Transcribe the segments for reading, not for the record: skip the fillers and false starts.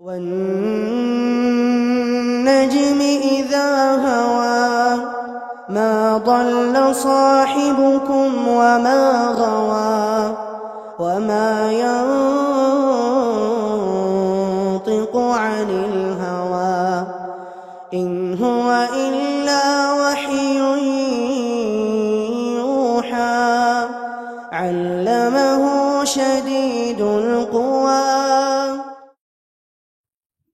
والنجم إذا هوى ما ضل صاحبكم وما غوى وما ينطق عن الهوى إن هو إلا وحي يوحى علمه شديد القوى۔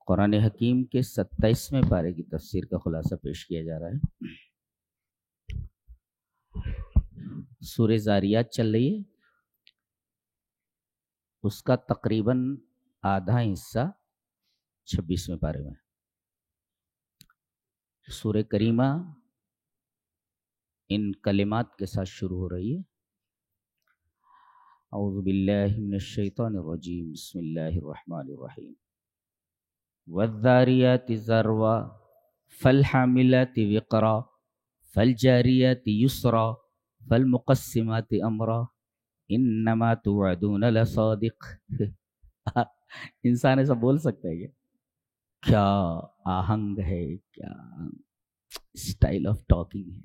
قرآن حکیم کے 27ویں پارے کی تفسیر کا خلاصہ پیش کیا جا رہا ہے۔ سورہ زاریات چل رہی ہے، اس کا تقریباً آدھا حصہ 26ویں پارے میں۔ سورہ کریمہ ان کلمات کے ساتھ شروع ہو رہی ہے۔ اعوذ باللہ من الشیطان الرجیم، بسم اللہ الرحمن الرحیم۔ والذاریات ذروا فالحاملات وقرا فالجاریات یسرا فالمقسمات امرا انما توعدون لصادق۔ انسان ایسا بول سکتا ہے کیا آہنگ ہے، کیا اسٹائل آف ٹاکنگ ہے۔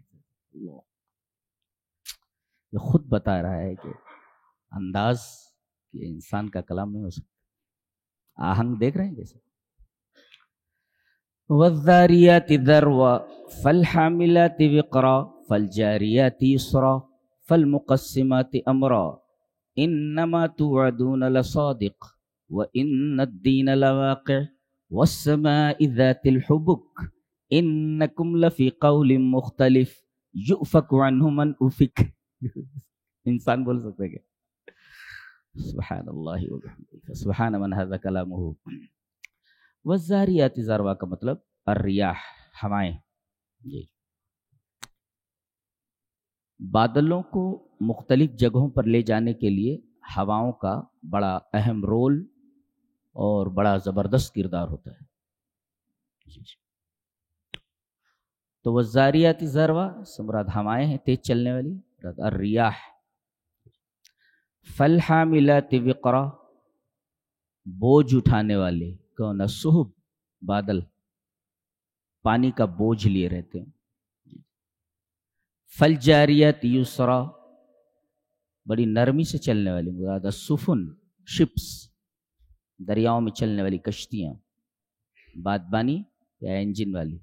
یہ خود بتا رہا ہے کہ انداز کہ انسان کا کلام نہیں ہو سکتا۔ آہنگ دیکھ رہے ہیں جیسے والذاریات ذروا فالحاملات وقرا فالجاریات یسرا فالمقسمات امرا انما توعدون لصادق وان الدین لواقع والسماء ذات الحبک انکم لفی قول مختلف یؤفک عنہ من افک۔ انسان بول سکتے ہیں کیا؟ سبحان اللہ وبحمدہ سبحان من ھذا کلامہ۔ والذاریات ذروا کا مطلب الریاح، ہوائیں۔ جی، بادلوں کو مختلف جگہوں پر لے جانے کے لیے ہواؤں کا بڑا اہم رول اور بڑا زبردست کردار ہوتا ہے۔ تو والذاریات ذروا سے مراد ہوائیں ہیں تیز چلنے والی، الریاح۔ فالحاملات وقرا بوجھ اٹھانے والے، کون؟ السحب، بادل پانی کا بوجھ لیے رہتے ہیں۔ فالجاریات یسرا بڑی نرمی سے چلنے والی، مراد السفن، شپس، دریاؤں میں چلنے والی کشتیاں، بادبانی یا انجن والی۔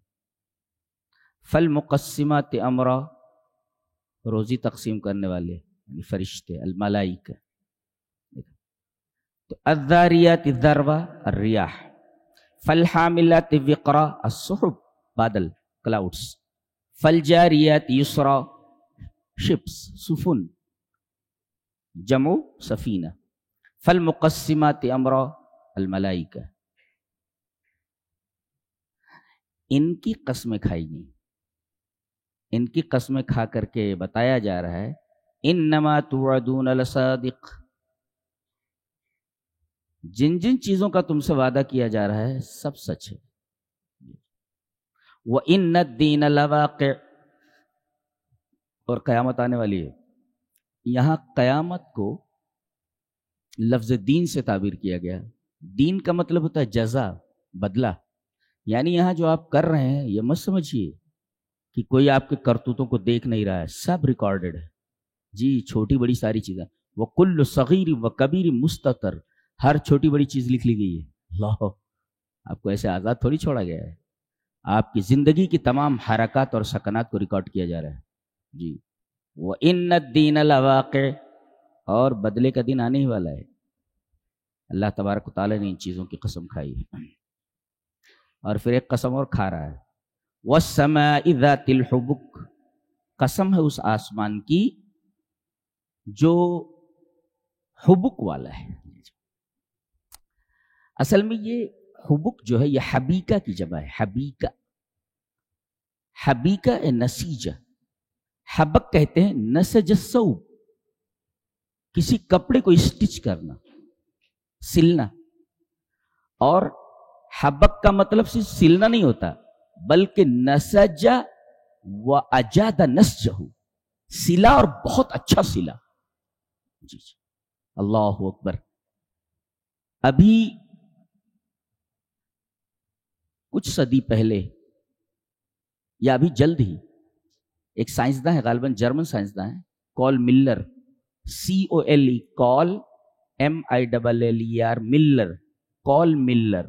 فالمقسمات امرا روزی تقسیم کرنے والے یعنی فرشتے، الملائکہ۔ تو الذاریات ذروا الریاح، فالحاملات وقرا السحب، بادل، کلاؤڈس، فالجاریات یسرا شپس، سفن، جمع سفینہ، فالمقسمات امرا الملائکہ۔ ان کی قسمیں کھائی گئی، ان کی قسمیں کھا کر کے بتایا جا رہا ہے انما توعدون لصادق، جن جن چیزوں کا تم سے وعدہ کیا جا رہا ہے سب سچ ہے۔ وَإِنَّ الدِّينَ لَوَاقِعٌ، اور قیامت آنے والی ہے۔ یہاں قیامت کو لفظ دین سے تعبیر کیا گیا۔ دین کا مطلب ہوتا ہے جزا، بدلہ، یعنی یہاں جو آپ کر رہے ہیں یہ مت سمجھیے کہ کوئی آپ کے کرتوتوں کو دیکھ نہیں رہا ہے، سب ریکارڈڈ ہے جی، چھوٹی بڑی ساری چیزیں۔ وَكُلُّ صَغِيرٍ وَكَبِيرٍ مُسْتَطَرٍ، ہر چھوٹی بڑی چیز لکھ لی گئی ہے۔ اللہ، آپ کو ایسے آزاد تھوڑی چھوڑا گیا ہے، آپ کی زندگی کی تمام حرکات اور سکنات کو ریکارڈ کیا جا رہا ہے جی۔ وَإِنَّ الدِّينَ لَوَاقِعٌ، اور بدلے کا دن آنے ہی والا ہے۔ اللہ تبارک و تعالیٰ نے ان چیزوں کی قسم کھائی ہے، اور پھر ایک قسم اور کھا رہا ہے، وَالسَّمَاءِ ذَاتِ الْحُبُكِ، قسم ہے اس آسمان کی جو حبک والا ہے۔ اصل میں یہ حبک جو ہے یہ حبیکہ کی جمع ہے، حبیکہ، حبیکہ نسیجہ، حبک کہتے ہیں نسج الثوب، کسی کپڑے کو اسٹچ کرنا، سلنا۔ اور حبک کا مطلب صرف سلنا نہیں ہوتا بلکہ نسج و اجاد نسجہ، سلا اور بہت اچھا سلا۔ جی جی، اللہ اکبر۔ ابھی کچھ صدی پہلے یا ابھی جلد ہی ایک سائنسداں ہے، غالباً جرمن سائنسداں ہے، کال ملر، COLE، کال MILLER، ملر، کال ملر.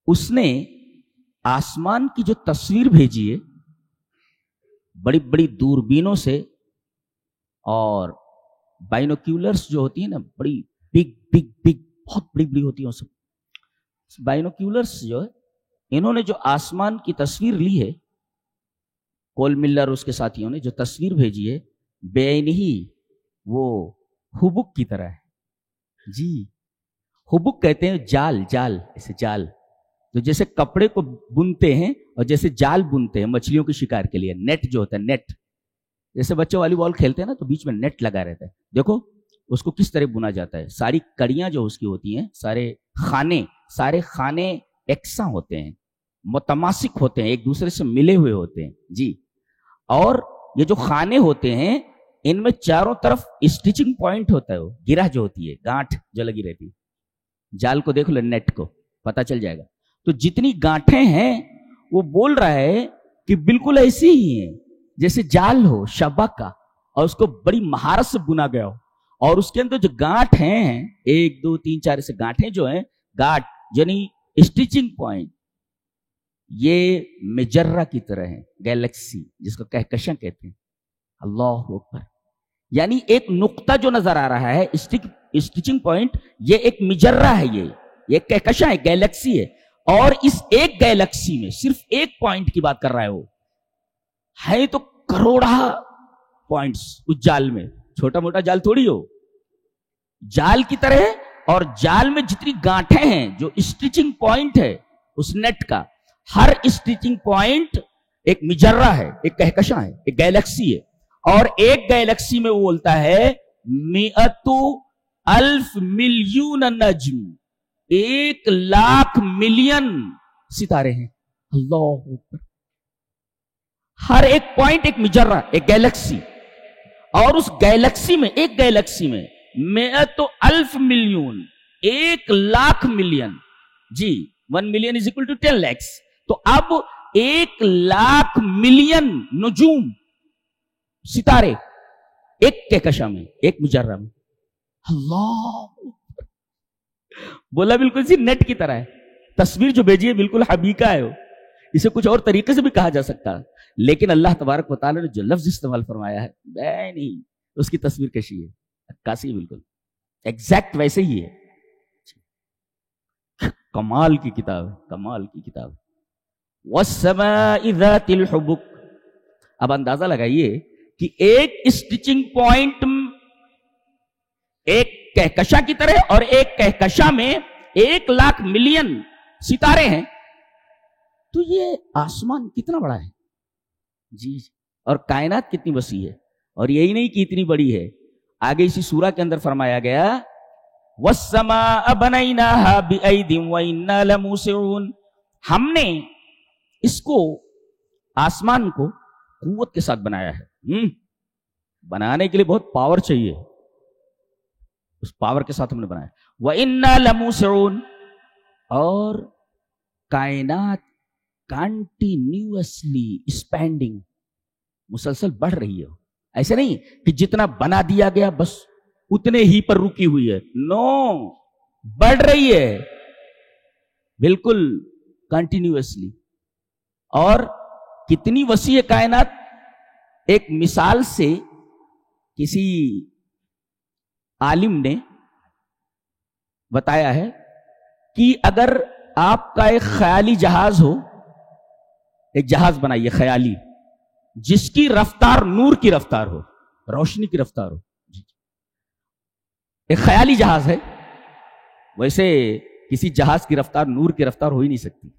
اس نے آسمان کی جو تصویر بھیجی ہے بڑی بڑی دوربینوں سے، اور بائنوکیولرز جو ہوتی ہیں نا، بڑی بگ بگ بگ، بہت بڑی بڑی ہوتی ہیں، سب بائنوکیولرز جو ہے، انہوں نے جو آسمان کی تصویر لی ہے، کول ملر اس کے ساتھیوں نے جو تصویر بھیجی ہے، بے عینی وہ حبک کی طرح ہے. جی، حبک کہتے ہیں جال، جال، ایسے جال، تو جیسے کپڑے کو بنتے ہیں اور جیسے جال بنتے ہیں مچھلیوں کے شکار کے لیے، نیٹ جو ہوتا ہے، نیٹ، جیسے بچے والی بال کھیلتے ہیں نا تو بیچ میں نیٹ لگا رہتا ہے، دیکھو اس کو کس طرح بنا جاتا ہے. ساری کڑیاں جو اس کی ہوتی ہیں، سارے خانے یکساں ہوتے ہیں، متماسک ہوتے ہیں، ایک دوسرے سے ملے ہوئے ہوتے ہیں. جی، اور یہ جو خانے ہوتے ہیں ان میں چاروں طرف اسٹیچنگ پوائنٹ ہوتا ہے، وہ گرہ جو ہوتی ہے، گانٹھ جو لگی رہتی ہے. جال کو دیکھ لو، نیٹ کو پتا چل جائے گا. تو جتنی گانٹھیں ہیں وہ بول رہا ہے کہ بالکل ایسی ہی ہیں جیسے جال ہو شبک کا، اور اس کو بڑی مہارت سے بنا گیا ہو، اور اس کے اندر جو گانٹھ ہیں 1 2 3 4 ایسے گانٹھیں جو ہیں، گانٹھ یعنی اسٹیچنگ پوائنٹ، یہ مجرہ کی طرح ہے، گیلیکسی جس کو کہکشاں کہتے ہیں. اللہ اکبر. یعنی ایک نقطہ جو نظر آ رہا ہے اسٹیچنگ پوائنٹ، یہ ایک مجرہ ہے، یہ کہکشاں ہے، گیلیکسی ہے. اور اس ایک گیلیکسی میں صرف ایک پوائنٹ کی بات کر رہا ہے، وہ ہے تو کروڑا پوائنٹس اس جال میں. چھوٹا موٹا جال تھوڑی ہو، جال کی طرح ہے. اور جال میں جتنی گانٹھیں ہیں، جو اسٹیچنگ پوائنٹ ہے اس نیٹ کا، ہر اسٹیچنگ پوائنٹ ایک مجرہ ہے، ایک کہکشاں ہے، ایک گیلیکسی ہے. اور ایک گیلیکسی میں وہ بولتا ہے 100,000 ملین نجم، 100,000,000,000 ستارے ہیں. اللہ اکبر. ہر ایک پوائنٹ ایک مجرہ، ایک گیلیکسی. اور اس گیلیکسی میں، ایک گیلیکسی میں 100,000,000,000، 1,00,000,000,000. جی، 1 million is equal to 10 lakhs. تو اب 1,00,000,000,000 نجوم، ستارے ایک کہکشاں میں، ایک مجرہ میں. اللہ بولا بالکل سی نیٹ کی طرح ہے. تصویر جو بھیجی ہے بالکل حقیقہ ہے. وہ اسے کچھ اور طریقے سے بھی کہا جا سکتا ہے، لیکن اللہ تبارک و تعالی نے جو لفظ استعمال فرمایا ہے نہیں، اس کی تصویر کشی ہے، عکاسی بالکل ایگزیکٹ ویسے ہی ہے. کمال کی کتاب ہے، کمال کی کتاب. وَالسَّمَاءِ ذَاتِ الْحُبُكِ. اب اندازہ لگائیے کہ ایک اسٹیچنگ پوائنٹ ایک کہکشاں کی طرح، اور ایک کہکشاں میں 1,00,000,000,000 ستارے ہیں. تو یہ آسمان کتنا بڑا ہے جی، اور کائنات کتنی وسیع ہے. اور یہی نہیں کہ اتنی بڑی ہے، آگے اسی سورہ کے اندر فرمایا گیا وَالسَّمَاءَ بَنَيْنَاهَا بِأَيْدٍ وَإِنَّا لَمُوسِعُونَ. ہم نے اس کو، آسمان کو قوت کے ساتھ بنایا ہے. بنانے کے لیے بہت پاور چاہیے، اس پاور کے ساتھ ہم نے بنایا. وَإِنَّا لَمُوسِعُونَ. اور کائنات کنٹینیوسلی ایکسپینڈنگ، مسلسل بڑھ رہی ہے. ایسے نہیں کہ جتنا بنا دیا گیا بس اتنے ہی پر رکی ہوئی ہے. نو، بڑھ رہی ہے بالکل کنٹینیوسلی. اور کتنی وسیع ہے کائنات. ایک مثال سے کسی عالم نے بتایا ہے کہ اگر آپ کا ایک خیالی جہاز ہو، ایک جہاز بنائیے خیالی، جس کی رفتار نور کی رفتار ہو، روشنی کی رفتار ہو. ایک خیالی جہاز ہے، ویسے کسی جہاز کی رفتار نور کی رفتار ہو ہی نہیں سکتی.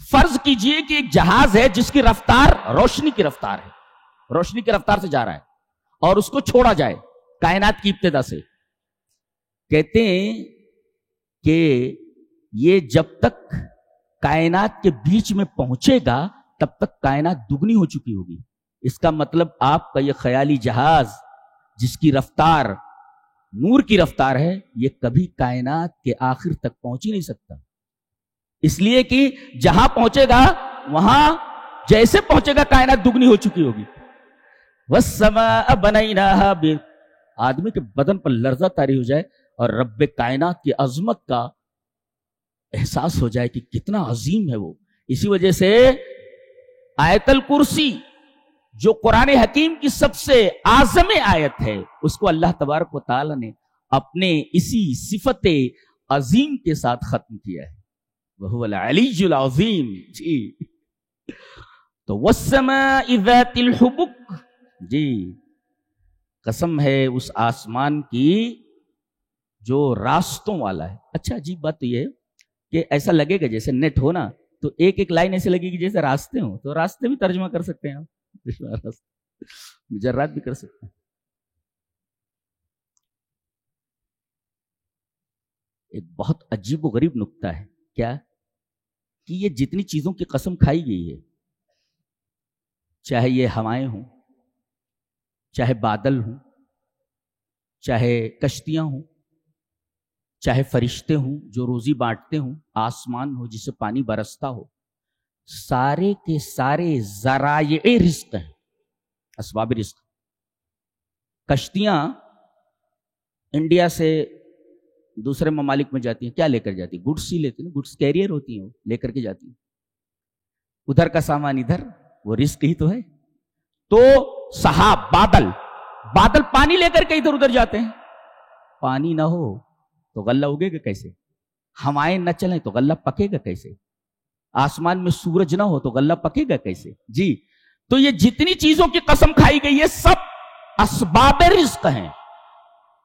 فرض کیجئے کہ ایک جہاز ہے جس کی رفتار روشنی کی رفتار ہے، روشنی کی رفتار سے جا رہا ہے، اور اس کو چھوڑا جائے کائنات کی ابتدا سے. کہتے ہیں کہ یہ جب تک کائنات کے بیچ میں پہنچے گا تب تک کائنات دگنی ہو چکی ہوگی. اس کا مطلب آپ کا یہ خیالی جہاز جس کی رفتار نور کی رفتار ہے، یہ کبھی کائنات کے آخر تک پہنچ ہی نہیں سکتا. اس لیے کہ جہاں پہنچے گا وہاں جیسے پہنچے گا کائنات دگنی ہو چکی ہوگی. والسماء بنیناها، آدمی کے بدن پر لرزہ طاری ہو جائے اور رب کائنات کی عظمت کا احساس ہو جائے کہ کتنا عظیم ہے وہ. اسی وجہ سے آیت الکرسی جو قرآن حکیم کی سب سے اعظم آیت ہے، اس کو اللہ تبارک و تعالی نے اپنے اسی صفت عظیم کے ساتھ ختم کیا ہے. وَهُوَ الْعَلِيُّ الْعَظِيمُ. جی تو وَالسَّمَاءِ ذَاتِ الْحُبُكِ، جی قسم ہے اس آسمان کی جو راستوں والا ہے. اچھا عجیب بات تو یہ ہے کہ ایسا لگے گا جیسے نیٹ ہو نا تو ایک ایک لائن ایسے لگے گی جیسے راستے ہوں، تو راستے بھی ترجمہ کر سکتے ہیں آپ، مجرات بھی کر سکتے ہیں. ایک بہت عجیب و غریب نکتہ ہے کیا کہ یہ جتنی چیزوں کی قسم کھائی گئی ہے، چاہے یہ ہوائیں ہوں، چاہے بادل ہوں، چاہے کشتیاں ہوں، چاہے فرشتے ہوں جو روزی بانٹتے ہوں، آسمان ہو جس سے پانی برستا ہو، سارے کے سارے ذرائع رزق ہیں، اسباب رزق. کشتیاں انڈیا سے دوسرے ممالک میں جاتی ہیں، کیا لے کر جاتی ہیں؟ گڈس ہی لیتی ہیں، گڈس کیریئر ہوتی ہیں، وہ لے کر کے جاتی ہیں. ادھر کا سامان ادھر، وہ رزق ہی تو ہے. تو سحاب، بادل پانی لے کر کے ادھر ادھر جاتے ہیں. پانی نہ ہو تو غلہ اگے گا کیسے؟ ہوائیں نہ چلیں تو غلہ پکے گا کیسے؟ آسمان میں سورج نہ ہو تو غلہ پکے گا کیسے؟ جی تو یہ جتنی چیزوں کی قسم کھائی گئی ہے سب اسباب رزق ہیں،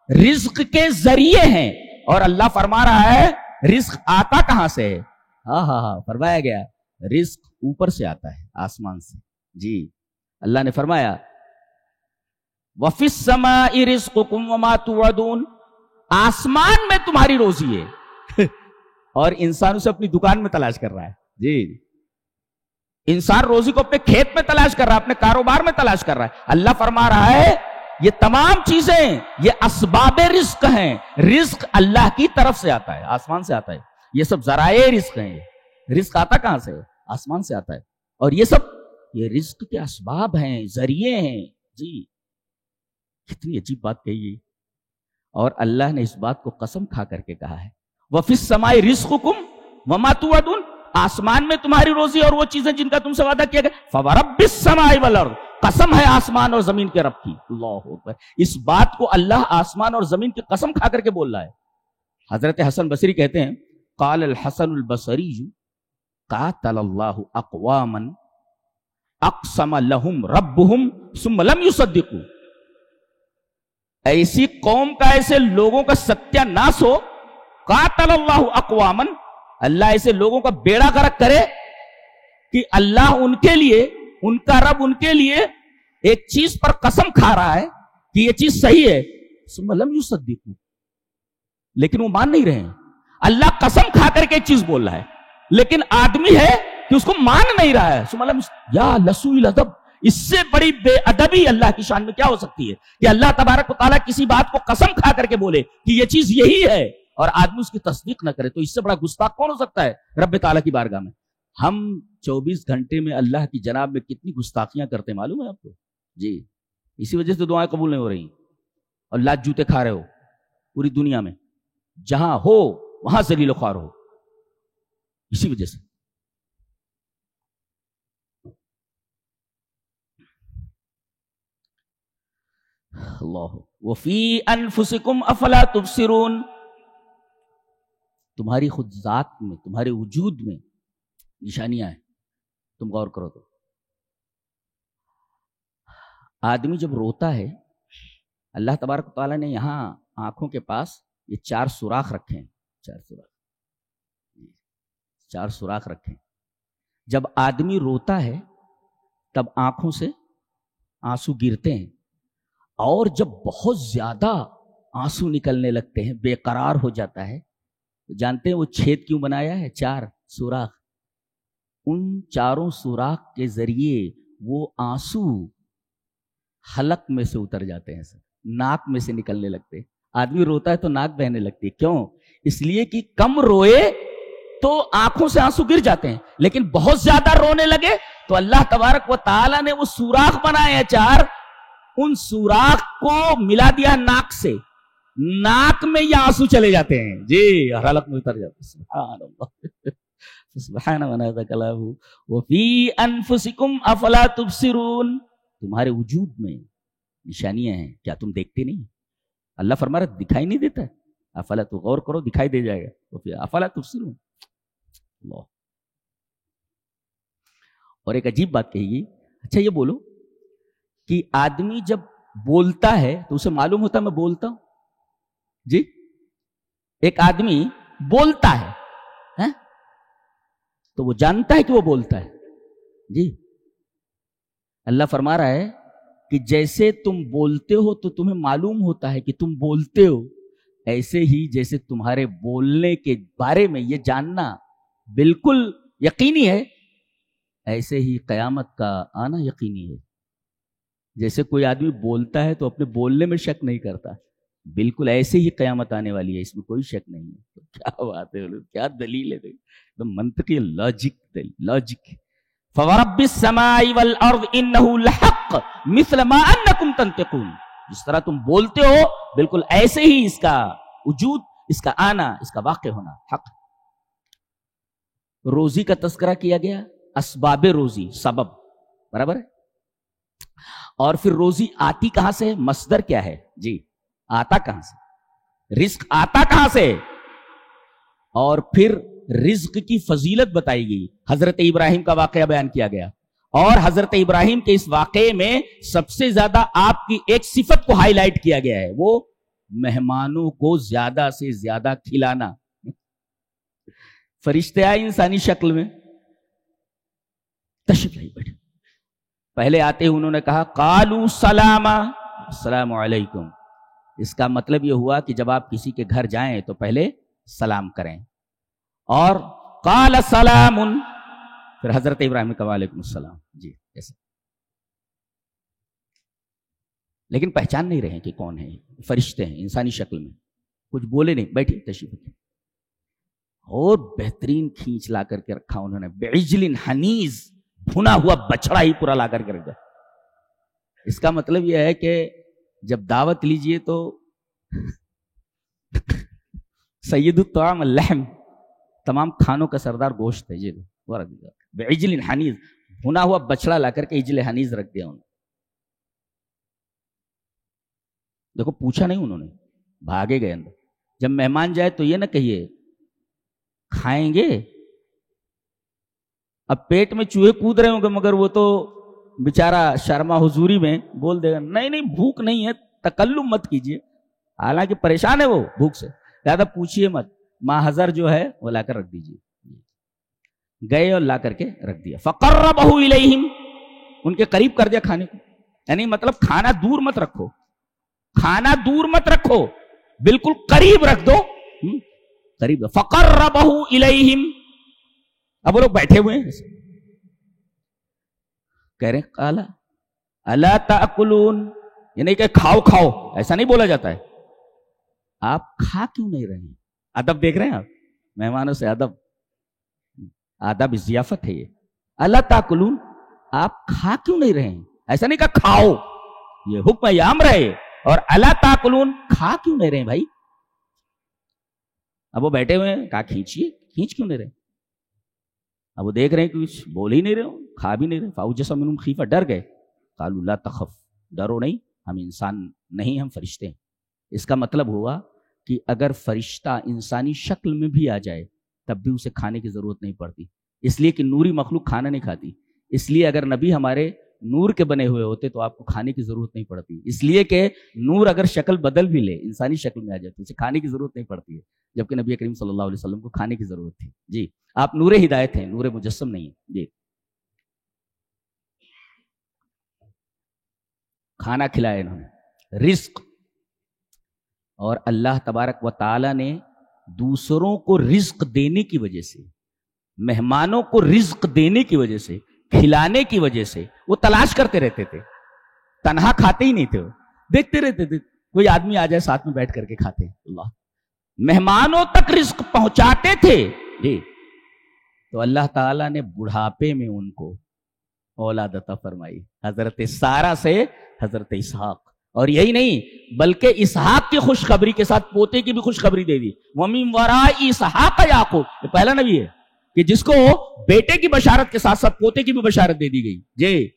رزق کے ذریعے ہیں. اور اللہ فرما رہا ہے رزق آتا کہاں سے ہے؟ ہاں فرمایا گیا رزق اوپر سے آتا ہے، آسمان سے. جی اللہ نے فرمایا وَفِي السَّمَاءِ رِزْقُكُمْ وَمَا تُوعَدُونَ، آسمان میں تمہاری روزی ہے. اور انسان اسے اپنی دکان میں تلاش کر رہا ہے. جی انسان روزی کو اپنے کھیت میں تلاش کر رہا ہے، اپنے کاروبار میں تلاش کر رہا ہے. اللہ فرما رہا ہے یہ تمام چیزیں یہ اسباب رزق ہیں، رزق اللہ کی طرف سے آتا ہے، آسمان سے آتا ہے. یہ سب ذرائع رزق ہیں. رزق آتا کہاں سے؟ آسمان سے آتا ہے. اور یہ سب یہ رزق کے اسباب ہیں، ذریعے ہیں. جی کتنی عجیب بات کہی گئی. اور اللہ نے اس بات کو قسم کھا کر کے کہا ہے وَفِي السَّمَاءِ رِزْقُكُمْ وَمَا تُوعَدُونَ، آسمان میں تمہاری روزی اور وہ چیزیں جن کا تم سے وعدہ کیا گیا. فَوَرَبِّ السَّمَاءِ وَالْأَرْضِ، قسم ہے آسمان اور زمین کے رب کی. اللہ اکبر. اس بات کو اللہ آسمان اور زمین کی قسم کھا کر کے بول رہا ہے. حضرت حسن بصری کہتے ہیں قال الحسن البصری قاتل اللہ اقواما اقسم لهم ربهم ثم لم يصدقوا، ایسی قوم کا، ایسے لوگوں کا ستیہ ناس ہو. قاتل اللہ اقواما، اللہ ایسے لوگوں کا بیڑا غرق کرے کہ اللہ ان کے لیے، ان کا رب ان کے لیے ایک چیز پر قسم کھا رہا ہے کہ یہ چیز صحیح ہے، ثم لم يصدقوا، لیکن وہ مان نہیں رہے ہیں. اللہ قسم کھا کر کے ایک چیز بول رہا ہے لیکن آدمی ہے کہ اس کو مان نہیں رہا ہے. ثم لم یا لسوء الادب، اس سے بڑی بے ادبی اللہ کی شان میں کیا ہو سکتی ہے کہ اللہ تبارک و تعالیٰ کسی بات کو قسم کھا کر کے بولے کہ یہ چیز یہی ہے اور آدمی اس کی تصدیق نہ کرے. تو اس سے بڑا گستاخ کون ہو سکتا ہے رب تعالیٰ کی بارگاہ میں؟ ہم 24 گھنٹے میں اللہ کی جناب میں کتنی گستاخیاں کرتے معلوم ہے آپ کو؟ جی اسی وجہ سے دعائیں قبول نہیں ہو رہی اور لات جوتے کھا رہے ہو پوری دنیا میں، جہاں ہو وہاں ذلیل و خوار ہو، اسی وجہ سے. اللہ وفی انفسکم افلا تبصرون، تمہاری خود ذات میں، تمہارے وجود میں نشانیاں ہیں، تم غور کرو. تو آدمی جب روتا ہے، اللہ تبارک و تعالیٰ نے یہاں آنکھوں کے پاس یہ 4 سوراخ رکھے ہیں، 4 سوراخ رکھے ہیں. جب آدمی روتا ہے تب آنکھوں سے آنسو گرتے ہیں، اور جب بہت زیادہ آنسو نکلنے لگتے ہیں، بے قرار ہو جاتا ہے، جانتے ہیں وہ چھید کیوں بنایا ہے؟ 4 سوراخ. ان 4 سوراخ کے ذریعے وہ آنسو حلق میں سے اتر جاتے ہیں، ناک میں سے نکلنے لگتے ہیں. آدمی روتا ہے تو ناک بہنے لگتی ہے. کیوں؟ اس لیے کہ کم روئے تو آنکھوں سے آنسو گر جاتے ہیں، لیکن بہت زیادہ رونے لگے تو اللہ تبارک و تعالیٰ نے وہ سوراخ بنائے چار، ان سوراخ کو ملا دیا ناک سے، ناک میں یہ آنسو چلے جاتے ہیں جی، اور حلق میں اتر جاتے ہیں۔ سبحان اللہ، سبحان من ذکلہ وفی انفسکم افلا تبصرون، تمہارے وجود میں نشانیاں ہیں، کیا تم دیکھتے نہیں؟ اللہ فرما رہا دکھائی نہیں دیتا ہے؟ افلا، تو غور کرو دکھائی دے جائے گا، افلا تبصرون۔ اللہ، اور ایک عجیب بات کہی گئی، اچھا یہ بولو کہ آدمی جب بولتا ہے تو اسے معلوم ہوتا ہے میں بولتا ہوں؟ جی، ایک آدمی بولتا ہے تو وہ جانتا ہے کہ وہ بولتا ہے جی۔ اللہ فرما رہا ہے کہ جیسے تم بولتے ہو تو تمہیں معلوم ہوتا ہے کہ تم بولتے ہو، ایسے ہی جیسے تمہارے بولنے کے بارے میں یہ جاننا بالکل یقینی ہے، ایسے ہی قیامت کا آنا یقینی ہے۔ جیسے کوئی آدمی بولتا ہے تو اپنے بولنے میں شک نہیں کرتا، بالکل ایسے ہی قیامت آنے والی ہے، اس میں کوئی شک نہیں ہے۔ تو کیا بات ہے، کیا دلیل ہے، منطقی لاجک۔ فورب السماء والارض انہ لحق مثل ما انکم تنطقون، جس طرح تم بولتے ہو بالکل ایسے ہی اس کا وجود، اس کا آنا، اس کا واقع ہونا حق۔ روزی کا تذکرہ کیا گیا، اسباب روزی، سبب، برابر ہے، اور پھر روزی آتی کہاں سے؟ مصدر کیا ہے جی، آتا کہاں سے؟ رزق آتا کہاں سے؟ اور پھر رزق کی فضیلت بتائی گئی، حضرت ابراہیم کا واقعہ بیان کیا گیا، اور حضرت ابراہیم کے اس واقعے میں سب سے زیادہ آپ کی ایک صفت کو ہائی لائٹ کیا گیا ہے، وہ مہمانوں کو زیادہ سے زیادہ کھلانا۔ فرشتے آئے انسانی شکل میں، تشریف لائے بیٹھے، پہلے آتے ہی انہوں نے کہا قالوا سلاما، السلام علیکم۔ اس کا مطلب یہ ہوا کہ جب آپ کسی کے گھر جائیں تو پہلے سلام کریں، اور قال سلام، پھر حضرت ابراہیم کا وعلیکم السلام جی ایسا، لیکن پہچان نہیں رہے کہ کون ہے، فرشتے ہیں انسانی شکل میں، کچھ بولے نہیں، بیٹھے تشریف رکھے، اور بہترین کھینچ لا کر کے رکھا انہوں نے، بعجل حنیز، بھنا ہوا بچڑا ہی پورا لا کر کے رکھا۔ اس کا مطلب یہ ہے کہ جب دعوت لیجئے تو سید الطعام اللحم، تمام کھانوں کا سردار گوشت ہے جی، بعجل حنیز، بھنا ہوا بچڑا لا کر کے عجل حنیز رکھ دیا انہوں نے۔ دیکھو پوچھا نہیں انہوں نے، بھاگے گئے اندر۔ جب مہمان جائے تو یہ نہ کہیے کھائیں گے، اب پیٹ میں چوہے کود رہے ہوں گے مگر وہ تو بیچارہ شرما حضوری میں بول دے گا نہیں نہیں بھوک نہیں ہے، تکلم مت کیجیے، حالانکہ پریشان ہے وہ بھوک سے، زیادہ پوچھیے مت، ماحضر جو ہے وہ لا کر رکھ دیجیے۔ گئے اور لا کر کے رکھ دیا، فقربہ الیہم، ان کے قریب کر دیا کھانے کو، یعنی مطلب کھانا دور مت رکھو، کھانا دور مت رکھو، بالکل قریب رکھ دو، قریب، فقربہ الیہم۔ اب وہ لوگ بیٹھے ہوئے ہیں، کہہ رہے ہیں قال الا تاکلون، یہ نہیں کہ کھاؤ کھاؤ، ایسا نہیں بولا جاتا ہے، آپ کھا کیوں نہیں رہے ہیں؟ ادب دیکھ رہے ہیں آپ، مہمانوں سے ادب، آداب ضیافت ہے یہ۔ الا تاکلون، آپ کھا کیوں نہیں رہے ہیں؟ ایسا نہیں کہ کھاؤ، یہ حکم ہے، یہ امر ہے، اور الا تاکلون، کھا کیوں نہیں رہے بھائی؟ اب وہ بیٹھے ہوئے ہیں، کہا کھینچیے، کھینچ کیوں نہیں رہے؟ اب وہ دیکھ رہے ہیں کہ کچھ بول ہی نہیں رہے ہو، کھا بھی نہیں رہے، فاوجس منہم خیفہ، ڈر گئے، قالوا لا تخف، ڈرو نہیں، ہم انسان نہیں، ہم فرشتے ہیں۔ اس کا مطلب ہوا کہ اگر فرشتہ انسانی شکل میں بھی آ جائے تب بھی اسے کھانے کی ضرورت نہیں پڑتی، اس لیے کہ نوری مخلوق کھانا نہیں کھاتی، اس لیے اگر نبی ہمارے نور کے بنے ہوئے ہوتے تو آپ کو کھانے کی ضرورت نہیں پڑتی، اس لیے کہ نور اگر شکل بدل بھی لے، انسانی شکل میں آ جائے تو اسے کھانے کی ضرورت نہیں پڑتی ہے، جبکہ نبی کریم صلی اللہ علیہ وسلم کو کھانے کی ضرورت تھی جی۔ آپ نور ہدایت ہیں، نور مجسم نہیں ہیں جی۔ کھانا کھلایا انہوں نے، رزق، اور اللہ تبارک و تعالی نے دوسروں کو رزق دینے کی وجہ سے، مہمانوں کو رزق دینے کی وجہ سے، کھلانے کی وجہ سے وہ تلاش کرتے رہتے تھے، تنہا کھاتے ہی نہیں تھے، وہ دیکھتے رہتے تھے کوئی آدمی آ جائے ساتھ میں بیٹھ کر کے کھاتے، اللہ مہمانوں تک رزق پہنچاتے تھے جی۔ تو اللہ تعالیٰ نے بڑھاپے میں ان کو اولاد عطا فرمائی، حضرت سارہ سے حضرت اسحاق. اور یہی نہیں بلکہ اسحاق کی خوشخبری کے ساتھ پوتے کی بھی خوشخبری دے دی. وَمِن وَرَاءِ اسحاق یعقوب، یہ پہلا نبی ہے کہ جس کو بیٹے کی بشارت کے ساتھ ساتھ پوتے کی بھی بشارت دے دی گئی. جی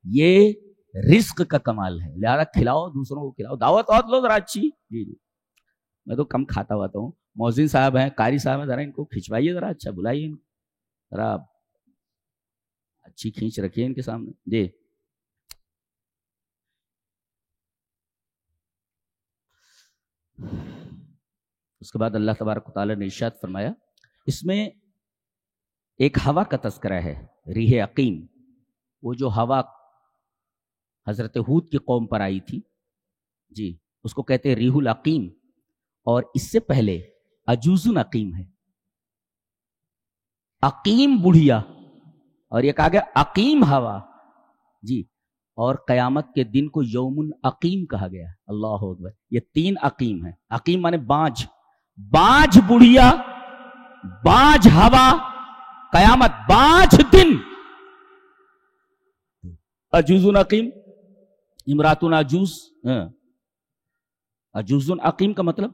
یہ رزق کا کمال ہے، لہذا کھلاؤ، دوسروں کو کھلاؤ، دعوت لو ذرا اچھی. جی جی میں تو کم کھاتا ہوتا ہوں. مؤذن صاحب ہیں، قاری صاحب ہیں، ذرا ان کو کھنچوائیے، ذرا اچھا بلائیے، ان کو ذرا اچھی کھینچ رکھیے ان کے سامنے. جی اس کے بعد اللہ تبارک و تعالیٰ نے ارشاد فرمایا، اس میں ایک ہوا کا تذکرہ ہے، ریح عقیم. وہ جو ہوا حضرت ہود کی قوم پر آئی تھی، جی اس کو کہتے ہیں ریح العقیم. اور اس سے پہلے عجوز عقیم ہے، عقیم بڑھیا، اور یہ کہا گیا عقیم ہوا. جی اور قیامت کے دن کو یوم عقیم کہا گیا. اللہ اکبر، یہ 3 عقیم ہیں. عقیم مانے بانجھ، بانجھ بڑھیا، بانجھ ہوا، قیامت بانجھ دن. عجوز عقیم، امراتن عجوز. عجوز عقیم کا مطلب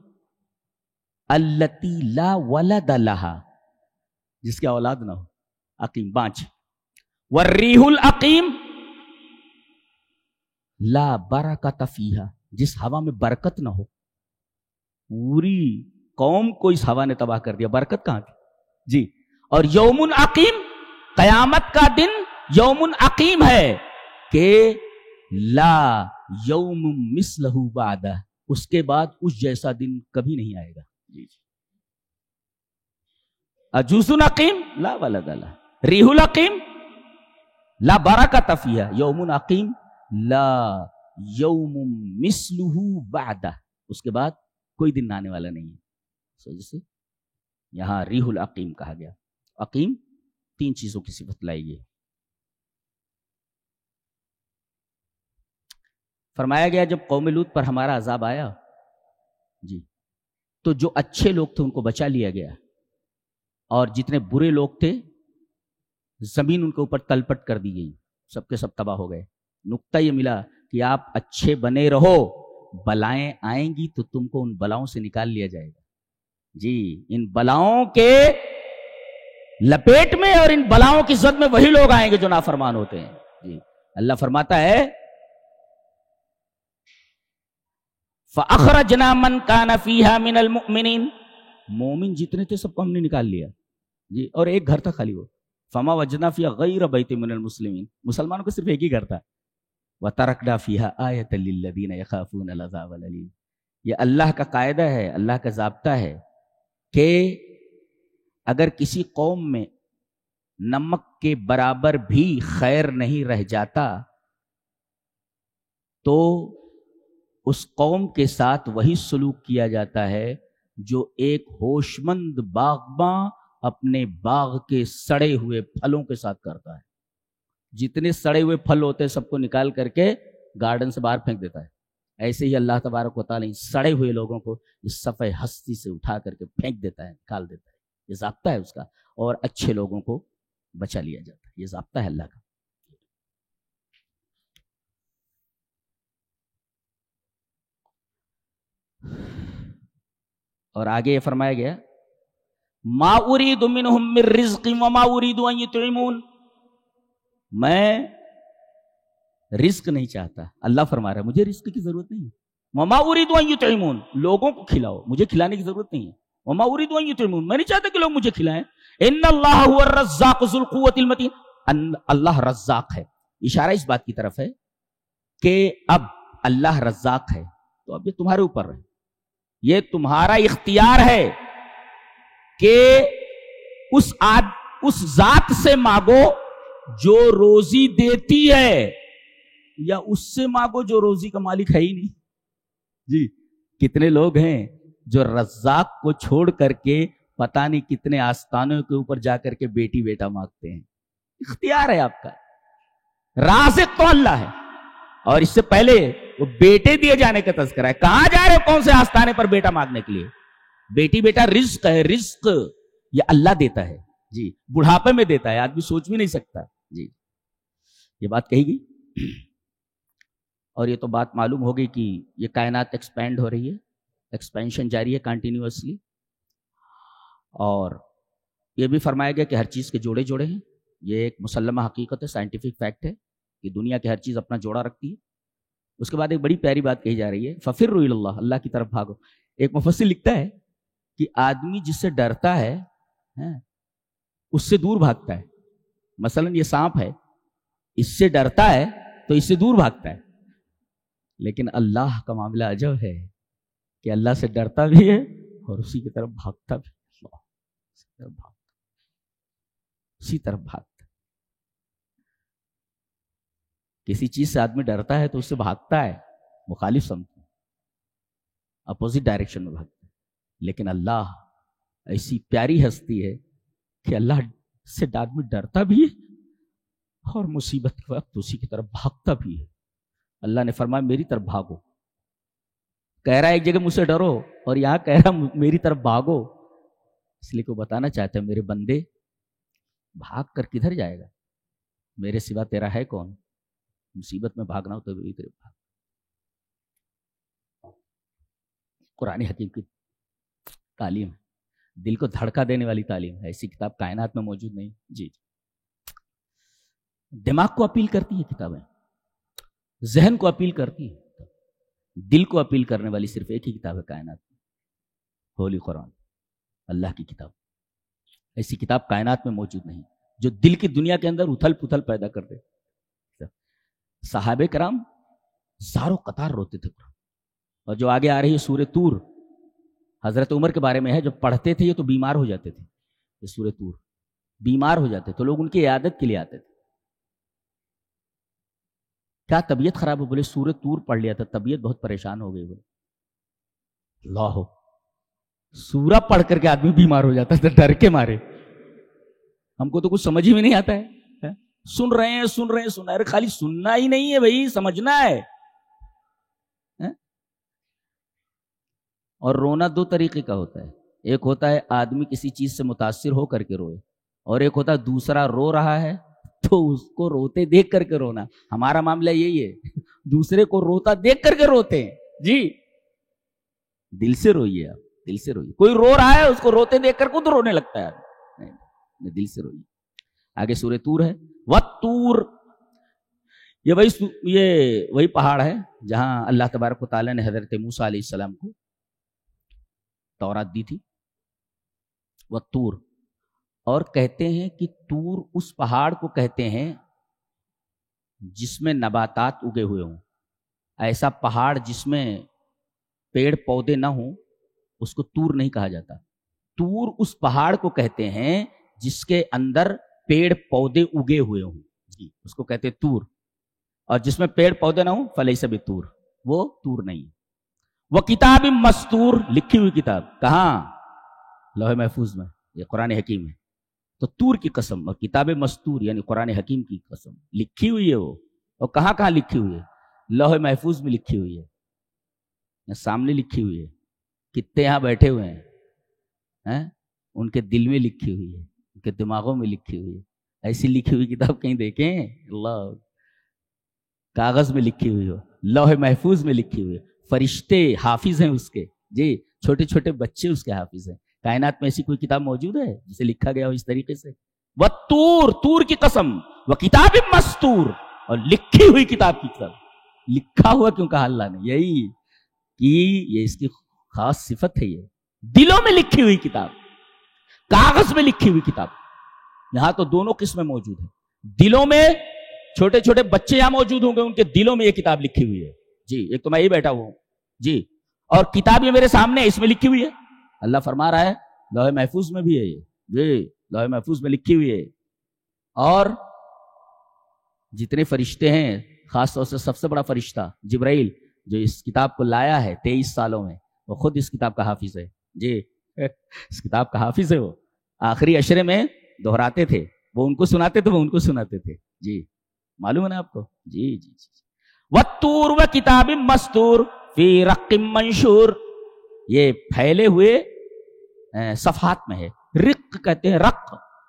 التی لا ولد لہا، جس کی اولاد نہ ہو، عقیم بانجھ. والریح العقیم لا برکت فیہا، جس ہوا میں برکت نہ ہو. پوری قوم کو اس ہوا نے تباہ کر دیا، برکت کہاں تھی. جی اور یوم عقیم، قیامت کا دن یوم عقیم ہے کہ لا یوم مثلہ بعدہ، اس کے بعد اس جیسا دن کبھی نہیں آئے گا. جی عجوز عقیم لا ولد لہا، ریح العقیم لا برکت فیہا، یوم عقیم لا یوم مثلہ بعدہ، اس کے بعد کوئی دن آنے والا نہیں ہے. جیسے یہاں ریح العقیم کہا گیا. عقیم 3 چیزوں کی صفت لائی گئی. فرمایا گیا جب قوم لوط پر ہمارا عذاب آیا، جی تو جو اچھے لوگ تھے ان کو بچا لیا گیا، اور جتنے برے لوگ تھے زمین ان کے اوپر تلپٹ کر دی گئی، سب کے سب تباہ ہو گئے. نقطہ یہ ملا کہ آپ اچھے بنے رہو، بلائیں آئیں گی تو تم کو ان بلاؤں سے نکال لیا جائے گا. جی ان بلاؤں کے لپیٹ میں اور ان بلاؤں کی زد میں وہی لوگ آئیں گے جو نافرمان ہوتے ہیں. جی اللہ فرماتا ہے فَأَخْرَجْنَا مَنْ كَانَ فِيهَا مِنَ الْمُؤْمِنِينَ، مومن جتنے تھے سب کو ہم نے نکال لیا. جی اور ایک گھر تھا خالی، وہ فَمَا وَجْدْنَا فِيهَا غَيْرَ بَيْتٍ مِنَ الْمُسْلِمِينَ، مسلمانوں کو صرف ایک ہی گھر تھا. وَتَرَكْنَا فِيهَا آيَةً لِّلَّذِينَ يَخَافُونَ الْعَذَابَ الْأَلِيمَ. یہ اللہ کا قاعدہ ہے، اللہ کا ضابطہ ہے کہ اگر کسی قوم میں نمک کے برابر بھی خیر نہیں رہ جاتا تو اس قوم کے ساتھ وہی سلوک کیا جاتا ہے جو ایک ہوش مند باغباں اپنے باغ کے سڑے ہوئے پھلوں کے ساتھ کرتا ہے. جتنے سڑے ہوئے پھل ہوتے ہیں سب کو نکال کر کے گارڈن سے باہر پھینک دیتا ہے. ایسے ہی اللہ تبارک و تعالیٰ سڑے ہوئے لوگوں کو اس صفحہ ہستی سے اٹھا کر کے پھینک دیتا ہے، نکال دیتا ہے. یہ ضابطہ ہے اس کا، اور اچھے لوگوں کو بچا لیا جاتا ہے. یہ ضابطہ ہے اللہ کا. اور آگے یہ فرمایا گیا ما اريد منهم من رزق وما اريد ان يطعمون، میں رزق نہیں چاہتا. اللہ فرما رہا ہے مجھے رزق کی ضرورت نہیں ہے. وما اريد ان يطعمون، لوگوں کو کھلاؤ، مجھے کھلانے کی ضرورت نہیں ہے. وما اريد ان يطعمون، میں نہیں چاہتا کہ لوگ مجھے کھلائیں. ان اللہ هو الرزاق ذو القوة المتین، اللہ رزاق ہے. اشارہ اس بات کی طرف ہے کہ اب اللہ رزاق ہے تو اب یہ تمہارے اوپر ہے، یہ تمہارا اختیار ہے کہ اس ذات سے مانگو جو روزی دیتی ہے، یا اس سے مانگو جو روزی کا مالک ہے ہی نہیں. جی کتنے لوگ ہیں جو رزاق کو چھوڑ کر کے پتہ نہیں کتنے آستانوں کے اوپر جا کر کے بیٹی بیٹا مانگتے ہیں. اختیار ہے آپ کا، رازق تو اللہ ہے. اور اس سے پہلے وہ بیٹے دیے جانے کا تذکرہ ہے. کہاں جا رہے ہو؟ کون سے آستانے پر بیٹا مانگنے کے لیے؟ بیٹی بیٹا رزق ہے، رزق یہ اللہ دیتا ہے. جی بڑھاپے میں دیتا ہے, آدمی سوچ بھی نہیں سکتا. جی یہ بات کہی گئی. اور یہ تو بات معلوم ہو گئی کہ یہ کائنات ایکسپینڈ ہو رہی ہے, ایکسپینشن جاری ہے کنٹینیوسلی. اور یہ بھی فرمایا گیا کہ ہر چیز کے جوڑے جوڑے ہیں. یہ ایک مسلمہ حقیقت ہے, سائنٹیفک فیکٹ ہے کہ دنیا کی ہر چیز اپنا جوڑا رکھتی ہے. اس کے بعد ایک بڑی پیاری بات کہی جا رہی ہے, ففروا الی اللہ, اللہ کی طرف بھاگو. ایک مفسر لکھتا ہے کہ آدمی جس سے ڈرتا ہے اس سے دور بھاگتا ہے. مثلا یہ سانپ ہے, اس سے ڈرتا ہے تو اس سے دور بھاگتا ہے. لیکن اللہ کا معاملہ عجب ہے کہ اللہ سے ڈرتا بھی ہے اور اسی کی طرف بھاگتا بھی. اسی طرف بھاگتا. کسی چیز سے آدمی ڈرتا ہے تو اس سے بھاگتا ہے مخالف سمت میں, اپوزٹ ڈائریکشن میں بھاگتا ہے. لیکن اللہ ایسی پیاری ہستی ہے کہ اللہ سے آدمی ڈرتا بھی ہے اور مصیبت کے وقت اسی کی طرف بھاگتا بھی ہے. اللہ نے فرمایا میری طرف بھاگو. کہہ رہا ہے ایک جگہ مجھ سے ڈرو اور یہاں کہہ رہا میری طرف بھاگو. اس لیے کوئی بتانا چاہتے ہیں میرے بندے بھاگ کر کدھر جائے گا, میرے سوا تیرا ہے کون. مصیبت میں بھاگنا ہو تو میری طرف بھاگ. قرآن حکیم کی تعلیم ہے, دل کو دھڑکا دینے والی تعلیم ہے. ایسی کتاب کائنات میں موجود نہیں. جی دماغ کو اپیل کرتی ہے کتابیں, ذہن کو اپیل کرتی ہے. دل کو اپیل کرنے والی صرف ایک ہی کتاب ہے کائنات میں, ہولی قرآن, اللہ کی کتاب. ایسی کتاب کائنات میں موجود نہیں جو دل کی دنیا کے اندر اتھل پتھل پیدا کر دے. صحابہ کرام زاروں قطار روتے تھے قرآن. اور جو آگے آ رہی ہے سورہ طور, حضرت عمر کے بارے میں ہے, جب پڑھتے تھے یہ تو بیمار ہو جاتے تھے. یہ سورہ طور بیمار ہو جاتے تو لوگ ان کی عیادت کے لیے آتے تھے. کیا طبیعت خراب ہو؟ بولے سورہ طور پڑھ لیا تھا, طبیعت بہت پریشان ہو گئی. بولے اللہ ہو, سورہ پڑھ کر کے آدمی بیمار ہو جاتا ہے ڈر کے مارے. ہم کو تو کچھ سمجھ ہی نہیں آتا ہے. سن رہے ہیں. ارے خالی سننا ہی نہیں ہے بھائی, سمجھنا ہے. اور رونا دو طریقے کا ہوتا ہے. ایک ہوتا ہے آدمی کسی چیز سے متاثر ہو کر کے روئے, اور ایک ہوتا ہے دوسرا رو رہا ہے تو اس کو روتے دیکھ کر کے رونا. ہمارا معاملہ یہی ہے, دوسرے کو روتا دیکھ کر کے روتے ہیں. جی دل سے روئیے, آپ دل سے روئیے. کوئی رو رہا ہے اس کو روتے دیکھ کر خود رونے لگتا ہے. نہیں, دل سے روئیے. آگے سورہ طور ہے, والطور. یہ وہی پہاڑ ہے جہاں اللہ تبارک و تعالیٰ نے حضرت موسیٰ علیہ السلام کو تورات دی تھی. والطور. اور کہتے ہیں کہ طور اس پہاڑ کو کہتے ہیں جس میں نباتات اگے ہوئے ہوں. ایسا پہاڑ جس میں پیڑ پودے نہ ہوں اس کو طور نہیں کہا جاتا. طور اس پہاڑ کو کہتے ہیں جس کے اندر پیڑ پودے اگے ہوئے ہوں. جی اس کو کہتے طور. اور جس میں پیڑ پودے نہ ہوں فلیس بطور, وہ طور نہیں. وہ کتاب مستور, لکھی ہوئی کتاب. کہاں؟ لوح محفوظ میں. یہ قرآن حکیم ہے. تو طور کی قسم, اور کتاب مستور یعنی قرآن حکیم کی قسم, لکھی ہوئی ہے وہ. اور کہاں کہاں لکھی ہوئی ہے؟ لوح محفوظ میں لکھی ہوئی ہے, سامنے لکھی ہوئی ہے. کتنے یہاں بیٹھے ہوئے ہیں, ان کے دل میں لکھی ہوئی ہے, ان کے دماغوں میں لکھی ہوئی ہے. ایسی لکھی ہوئی کتاب کہیں دیکھیں؟ اللہ, کاغذ میں لکھی ہوئی ہو, لوح محفوظ میں لکھی ہوئی ہے. فرشتے حافظ ہیں اس کے. جی چھوٹے چھوٹے بچے اس کے حافظ ہیں. کائنات میں ایسی کوئی کتاب موجود ہے جسے لکھا گیا ہو اس طریقے سے؟ والطور, طور کی قسم. وکتاب مستور, اور لکھی ہوئی کتاب کی قسم. لکھا ہوا کیوں کہا اللہ نے؟ یہی کہ یہ اس کی خاص صفت ہے. یہ دلوں میں لکھی ہوئی کتاب, کاغذ میں لکھی ہوئی کتاب. یہاں تو دونوں قسمیں موجود ہیں. دلوں میں چھوٹے چھوٹے بچے یہاں موجود ہوں گے, ان کے دلوں میں یہ کتاب لکھی ہوئی ہے. جی ایک تو میں ہی بیٹھا ہوں جی, اور کتاب یہ میرے سامنے اس میں لکھی ہوئی ہے. اللہ فرما رہا ہے لوح محفوظ میں بھی ہے یہ. جی لوح محفوظ میں لکھی ہوئی ہے. اور جتنے فرشتے ہیں, خاص طور سے سب سے بڑا فرشتہ جبرائیل جو اس کتاب کو لایا ہے 23 سالوں میں, وہ خود اس کتاب کا حافظ ہے. جی اس کتاب کا حافظ ہے. وہ آخری عشرے میں دہراتے تھے, وہ ان کو سناتے تھے, وہ ان کو سناتے تھے. جی معلوم ہے نا آپ کو؟ جی جی جی. والطور وکتاب مستور فی رق منشور. یہ پھیلے ہوئے صفحات میں ہے. رق کہتے ہیں, رق.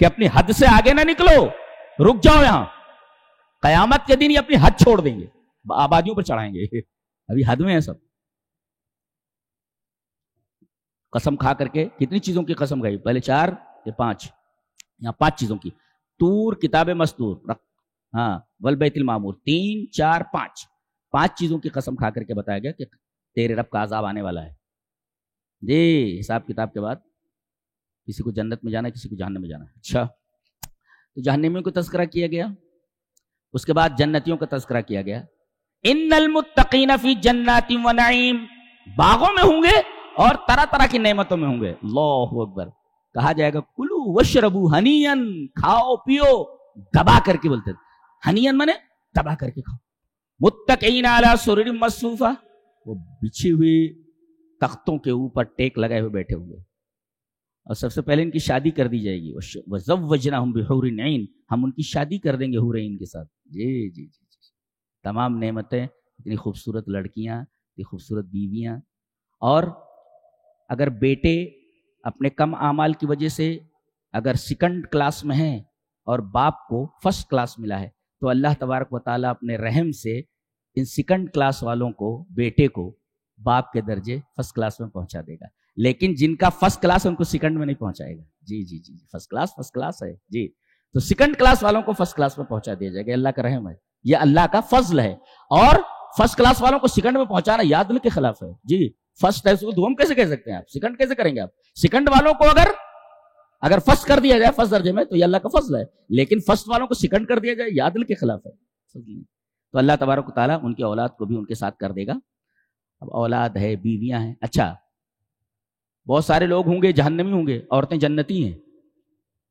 کہ اپنی حد سے آگے نہ نکلو، رک جاؤ یہاں. قیامت کے دن یہ اپنی حد چھوڑ دیں گے، آبادیوں پر چڑھائیں گے. ابھی حد میں ہے سب. قسم کھا کر کے کتنی چیزوں کی قسم کھائی؟ پہلے 4 یا 5، یہاں 5 چیزوں کی. طور، کتاب مستور، ہاں، والبیت المعمور، 3 4 5 چیزوں کی قسم کھا کر کے بتایا گیا کہ تیرے رب کا عذاب آنے والا ہے. جی حساب کتاب کے بعد کسی کو جنت میں جانا ہے، کسی کو جہنم میں جانا ہے. اچھا، تو جہنمیوں کو تذکرہ کیا گیا، اس کے بعد جنتیوں کا تذکرہ کیا گیا. ان المتقین فی جنات و نعیم، باغوں میں ہوں گے اور طرح طرح کی نعمتوں میں ہوں گے. اللہ اکبر. کہا جائے گا کلو وشربو ہنیئن، کھاؤ پیو دبا کر کے. بولتے ہنیئن مانے دبا کر کے کھاؤ. متقین علی سرر مصفوفہ، وہ بچھی ہوئی تختوں کے اوپر ٹیک لگائے ہوئے بیٹھے ہوئے. اور سب سے پہلے ان کی شادی کر دی جائے گی. وزوجناہم بحور عین، ہم ان کی شادی کر دیں گے حور عین کے ساتھ. جی جی جی جی. تمام نعمتیں، اتنی خوبصورت لڑکیاں، اتنی خوبصورت بیویاں. اور اگر بیٹے اپنے کم اعمال کی وجہ سے اگر سیکنڈ کلاس میں ہیں اور باپ کو فرسٹ کلاس ملا ہے، تو اللہ تبارک و تعالیٰ اپنے رحم سے ان سیکنڈ کلاس والوں کو، بیٹے کو، باپ کے درجے فرسٹ کلاس میں پہنچا دے گا. لیکن جن کا فرسٹ کلاس ہے ان کو سیکنڈ میں نہیں پہنچائے گا. جی جی جی، فرسٹ کلاس ہے. جی، تو سیکنڈ کلاس والوں کو فرسٹ کلاس میں پہنچا دیا جائے گا. اللہ کا رحم ہے، یہ اللہ کا فضل ہے. اور فرسٹ کلاس والوں کو سیکنڈ میں پہنچانا یہ عدل کے خلاف ہے. جی، فرسٹ ہے اس کو دوم کیسے کہہ سکتے ہیں آپ؟ سیکنڈ کیسے کریں گے آپ؟ سیکنڈ والوں کو اگر فرسٹ کر دیا جائے فرسٹ درجے میں تو یہ اللہ کا فضل ہے، لیکن فرسٹ والوں کو سیکنڈ کر دیا جائے یہ عدل کے خلاف ہے. تو اللہ تبارک و تعالیٰ ان کی اولاد کو بھی ان کے ساتھ کر دے گا. اب اولاد ہے، بیویاں ہیں. اچھا، بہت سارے لوگ ہوں گے جہنمی ہوں گے، عورتیں جنتی ہیں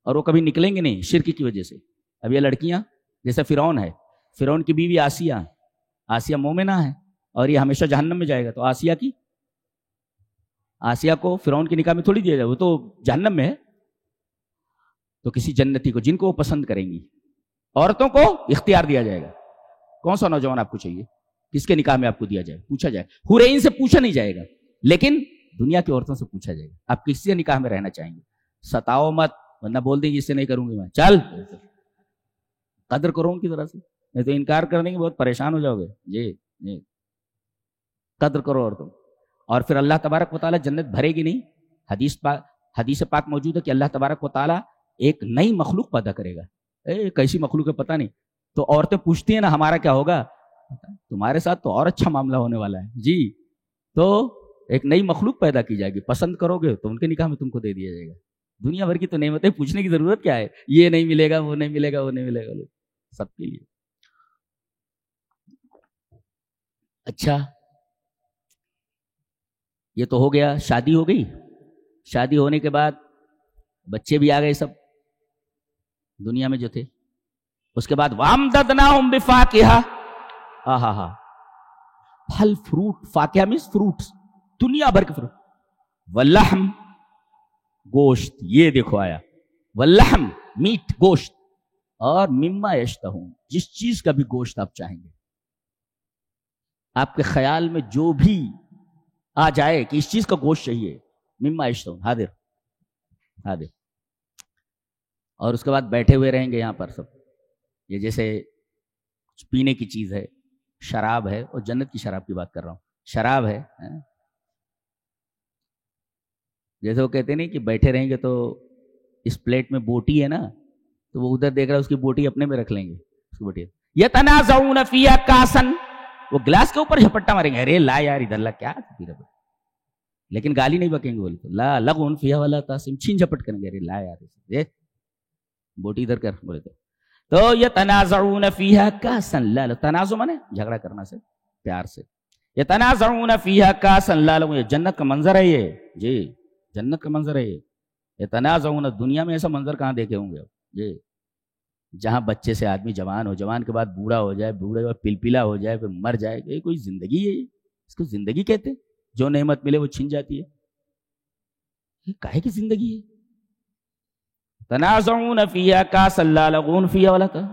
اور وہ کبھی نکلیں گے نہیں شرک کی وجہ سے. اب یہ لڑکیاں جیسے فرعون ہے، فرعون کی بیوی آسیہ مومنہ ہے اور یہ ہمیشہ جہنم میں جائے گا. تو آسیہ کو فرعون کی نکاح میں تھوڑی دیا جائے، وہ تو جہنم میں ہے. تو کسی جنتی کو جن کو وہ پسند کریں گی، عورتوں کو اختیار دیا جائے گا. کون سا نوجوان آپ کو چاہیے، کس کے نکاح میں آپ کو دیا جائے، پوچھا جائے. حور عین سے پوچھا نہیں جائے گا، لیکن دنیا کی عورتوں سے پوچھا جائے گا آپ کس سے نکاح میں رہنا چاہیں گے. ستاؤ مت، ورنہ بول دیں گے اس سے نہیں کروں گی میں. چل، قدر کرو ان کی طرح سے، نہیں تو انکار کرنے کے بہت پریشان ہو جاؤ گے. جی جی، قدر کرو عورتوں. اور پھر اللہ تبارک و تعالیٰ جنت بھرے گی نہیں. حدیث پاک موجود ہے کہ اللہ تبارک و تعالیٰ ایک نئی مخلوق پیدا کرے گا. کیسی مخلوق ہے پتہ نہیں. تو عورتیں پوچھتی ہیں نا ہمارا کیا ہوگا، تمہارے ساتھ تو اور اچھا معاملہ ہونے والا ہے. جی، تو ایک نئی مخلوق پیدا کی جائے گی، پسند کرو گے تو ان کے نکاح میں تم کو دے دیا جائے گا. دنیا بھر کی تو نعمتیں، پوچھنے کی ضرورت کیا ہے، یہ نہیں ملے گا، وہ نہیں ملے گا، وہ نہیں ملے گا، سب کے لیے. اچھا، یہ تو ہو گیا، شادی ہو گئی. شادی ہونے کے بعد بچے بھی آ گئے سب دنیا میں جو تھے. اس کے بعد وَأَمْدَدْنَاهُمْ بِفَاكِهَةٍ، ہاں پھل فروٹ، فاکہہ مینس فروٹس، دنیا بھر کے فروٹ. واللحم، گوشت، یہ دیکھو آیا واللحم، میٹ، گوشت. اور مما یشتہون، جس چیز کا بھی گوشت آپ چاہیں گے، آپ کے خیال میں جو بھی آ جائے کہ اس چیز کا گوشت چاہیے، مما یشتہون، حاضر. اور اس کے بعد بیٹھے ہوئے رہیں گے یہاں پر سب. یہ جیسے پینے کی چیز ہے، شراب ہے، اور جنت کی شراب کی بات کر رہا ہوں. شراب ہے، جیسے وہ کہتے نہیں کہ بیٹھے رہیں گے تو اس پلیٹ میں بوٹی ہے نا، تو وہ ادھر دیکھ رہا ہے اس کی بوٹی اپنے میں رکھ لیں گے. اس کی بوٹی یتنازعون فیہا کاسن، وہ گلاس کے اوپر جھپٹا ماریں گے، ارے لا یار ادھر لا، کیا پی رہا، لیکن گالی نہیں بکیں گے. بولے تو لا لغون فیہا ولا تاثم، چھین جھپٹ کریں گے، ارے لا یار بوٹی ادھر کر. بولے تو یتنازعون فیہا کاسن لا، تنازع مانے جھگڑا کرنا سے، پیار سے. یتنازعون فیہا کاسن لا لغون، یہ جنت کا منظر ہے. یہ جی جنت کا منظر ہے. یہ تنازعون، دنیا میں ایسا منظر کہاں دیکھے ہوں گے یہ، جہاں بچے سے آدمی جوان ہو، جوان کے بعد بوڑھا ہو جائے، بوڑھے کے بعد پلپلا ہو جائے، پھر مر جائے. یہ کوئی زندگی ہے؟ اس کو زندگی کہتے ہیں؟ جو نعمت ملے وہ چھن جاتی ہے، یہ کاہے کی زندگی ہے؟ تنازعون فیہا کاسا لا لغون فیہا ولا تاثم.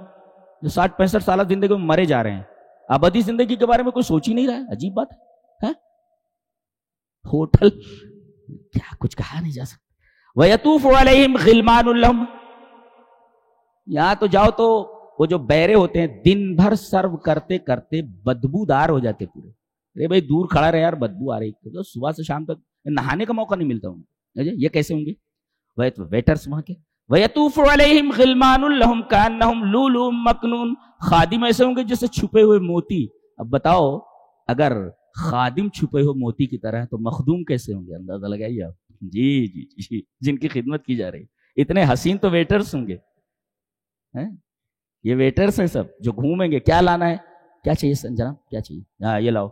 جو 60-65 سالہ زندگی میں مرے جا رہے ہیں، ابدی زندگی کے بارے میں کوئی سوچ ہی نہیں رہا ہے. عجیب بات ہے. ہوٹل کیا کچھ کہا نہیں جا سکتا. وَيَطُوفُ عَلَيْهِمْ غِلْمَانٌ لَهُمْ، یہاں تو جاؤ تو وہ جو بیرے ہوتے ہیں دن بھر سرو کرتے کرتے بدبودار ہو جاتے پورے. ارے بھائی دور کھڑا رہے یار، بدبو آ رہی تو صبح سے شام تک نہانے کا موقع نہیں ملتا ہوں. یہ کیسے ہوں گے ویٹرس وہاں کے؟ وَيَطُوفُ عَلَيْهِمْ غِلْمَانٌ لَهُمْ كَأَنَّهُمْ لُؤْلُؤٌ مَكْنُونٌ. خادم ایسے ہوں گے جیسے چھپے ہوئے موتی. اب بتاؤ اگر خادم چھپے ہوئے موتی کی طرح تو مخدوم کیسے ہوں گے؟ اندازہ لگائیے آپ. جی جی جی جن کی خدمت کی جا رہی. اتنے حسین تو ویٹرس ہوں گے. یہ ویٹرس ہیں سب جو گھومیں گے. کیا لانا ہے؟ کیا چاہیے جناب؟ کیا چاہیے؟ ہاں یہ لاؤ.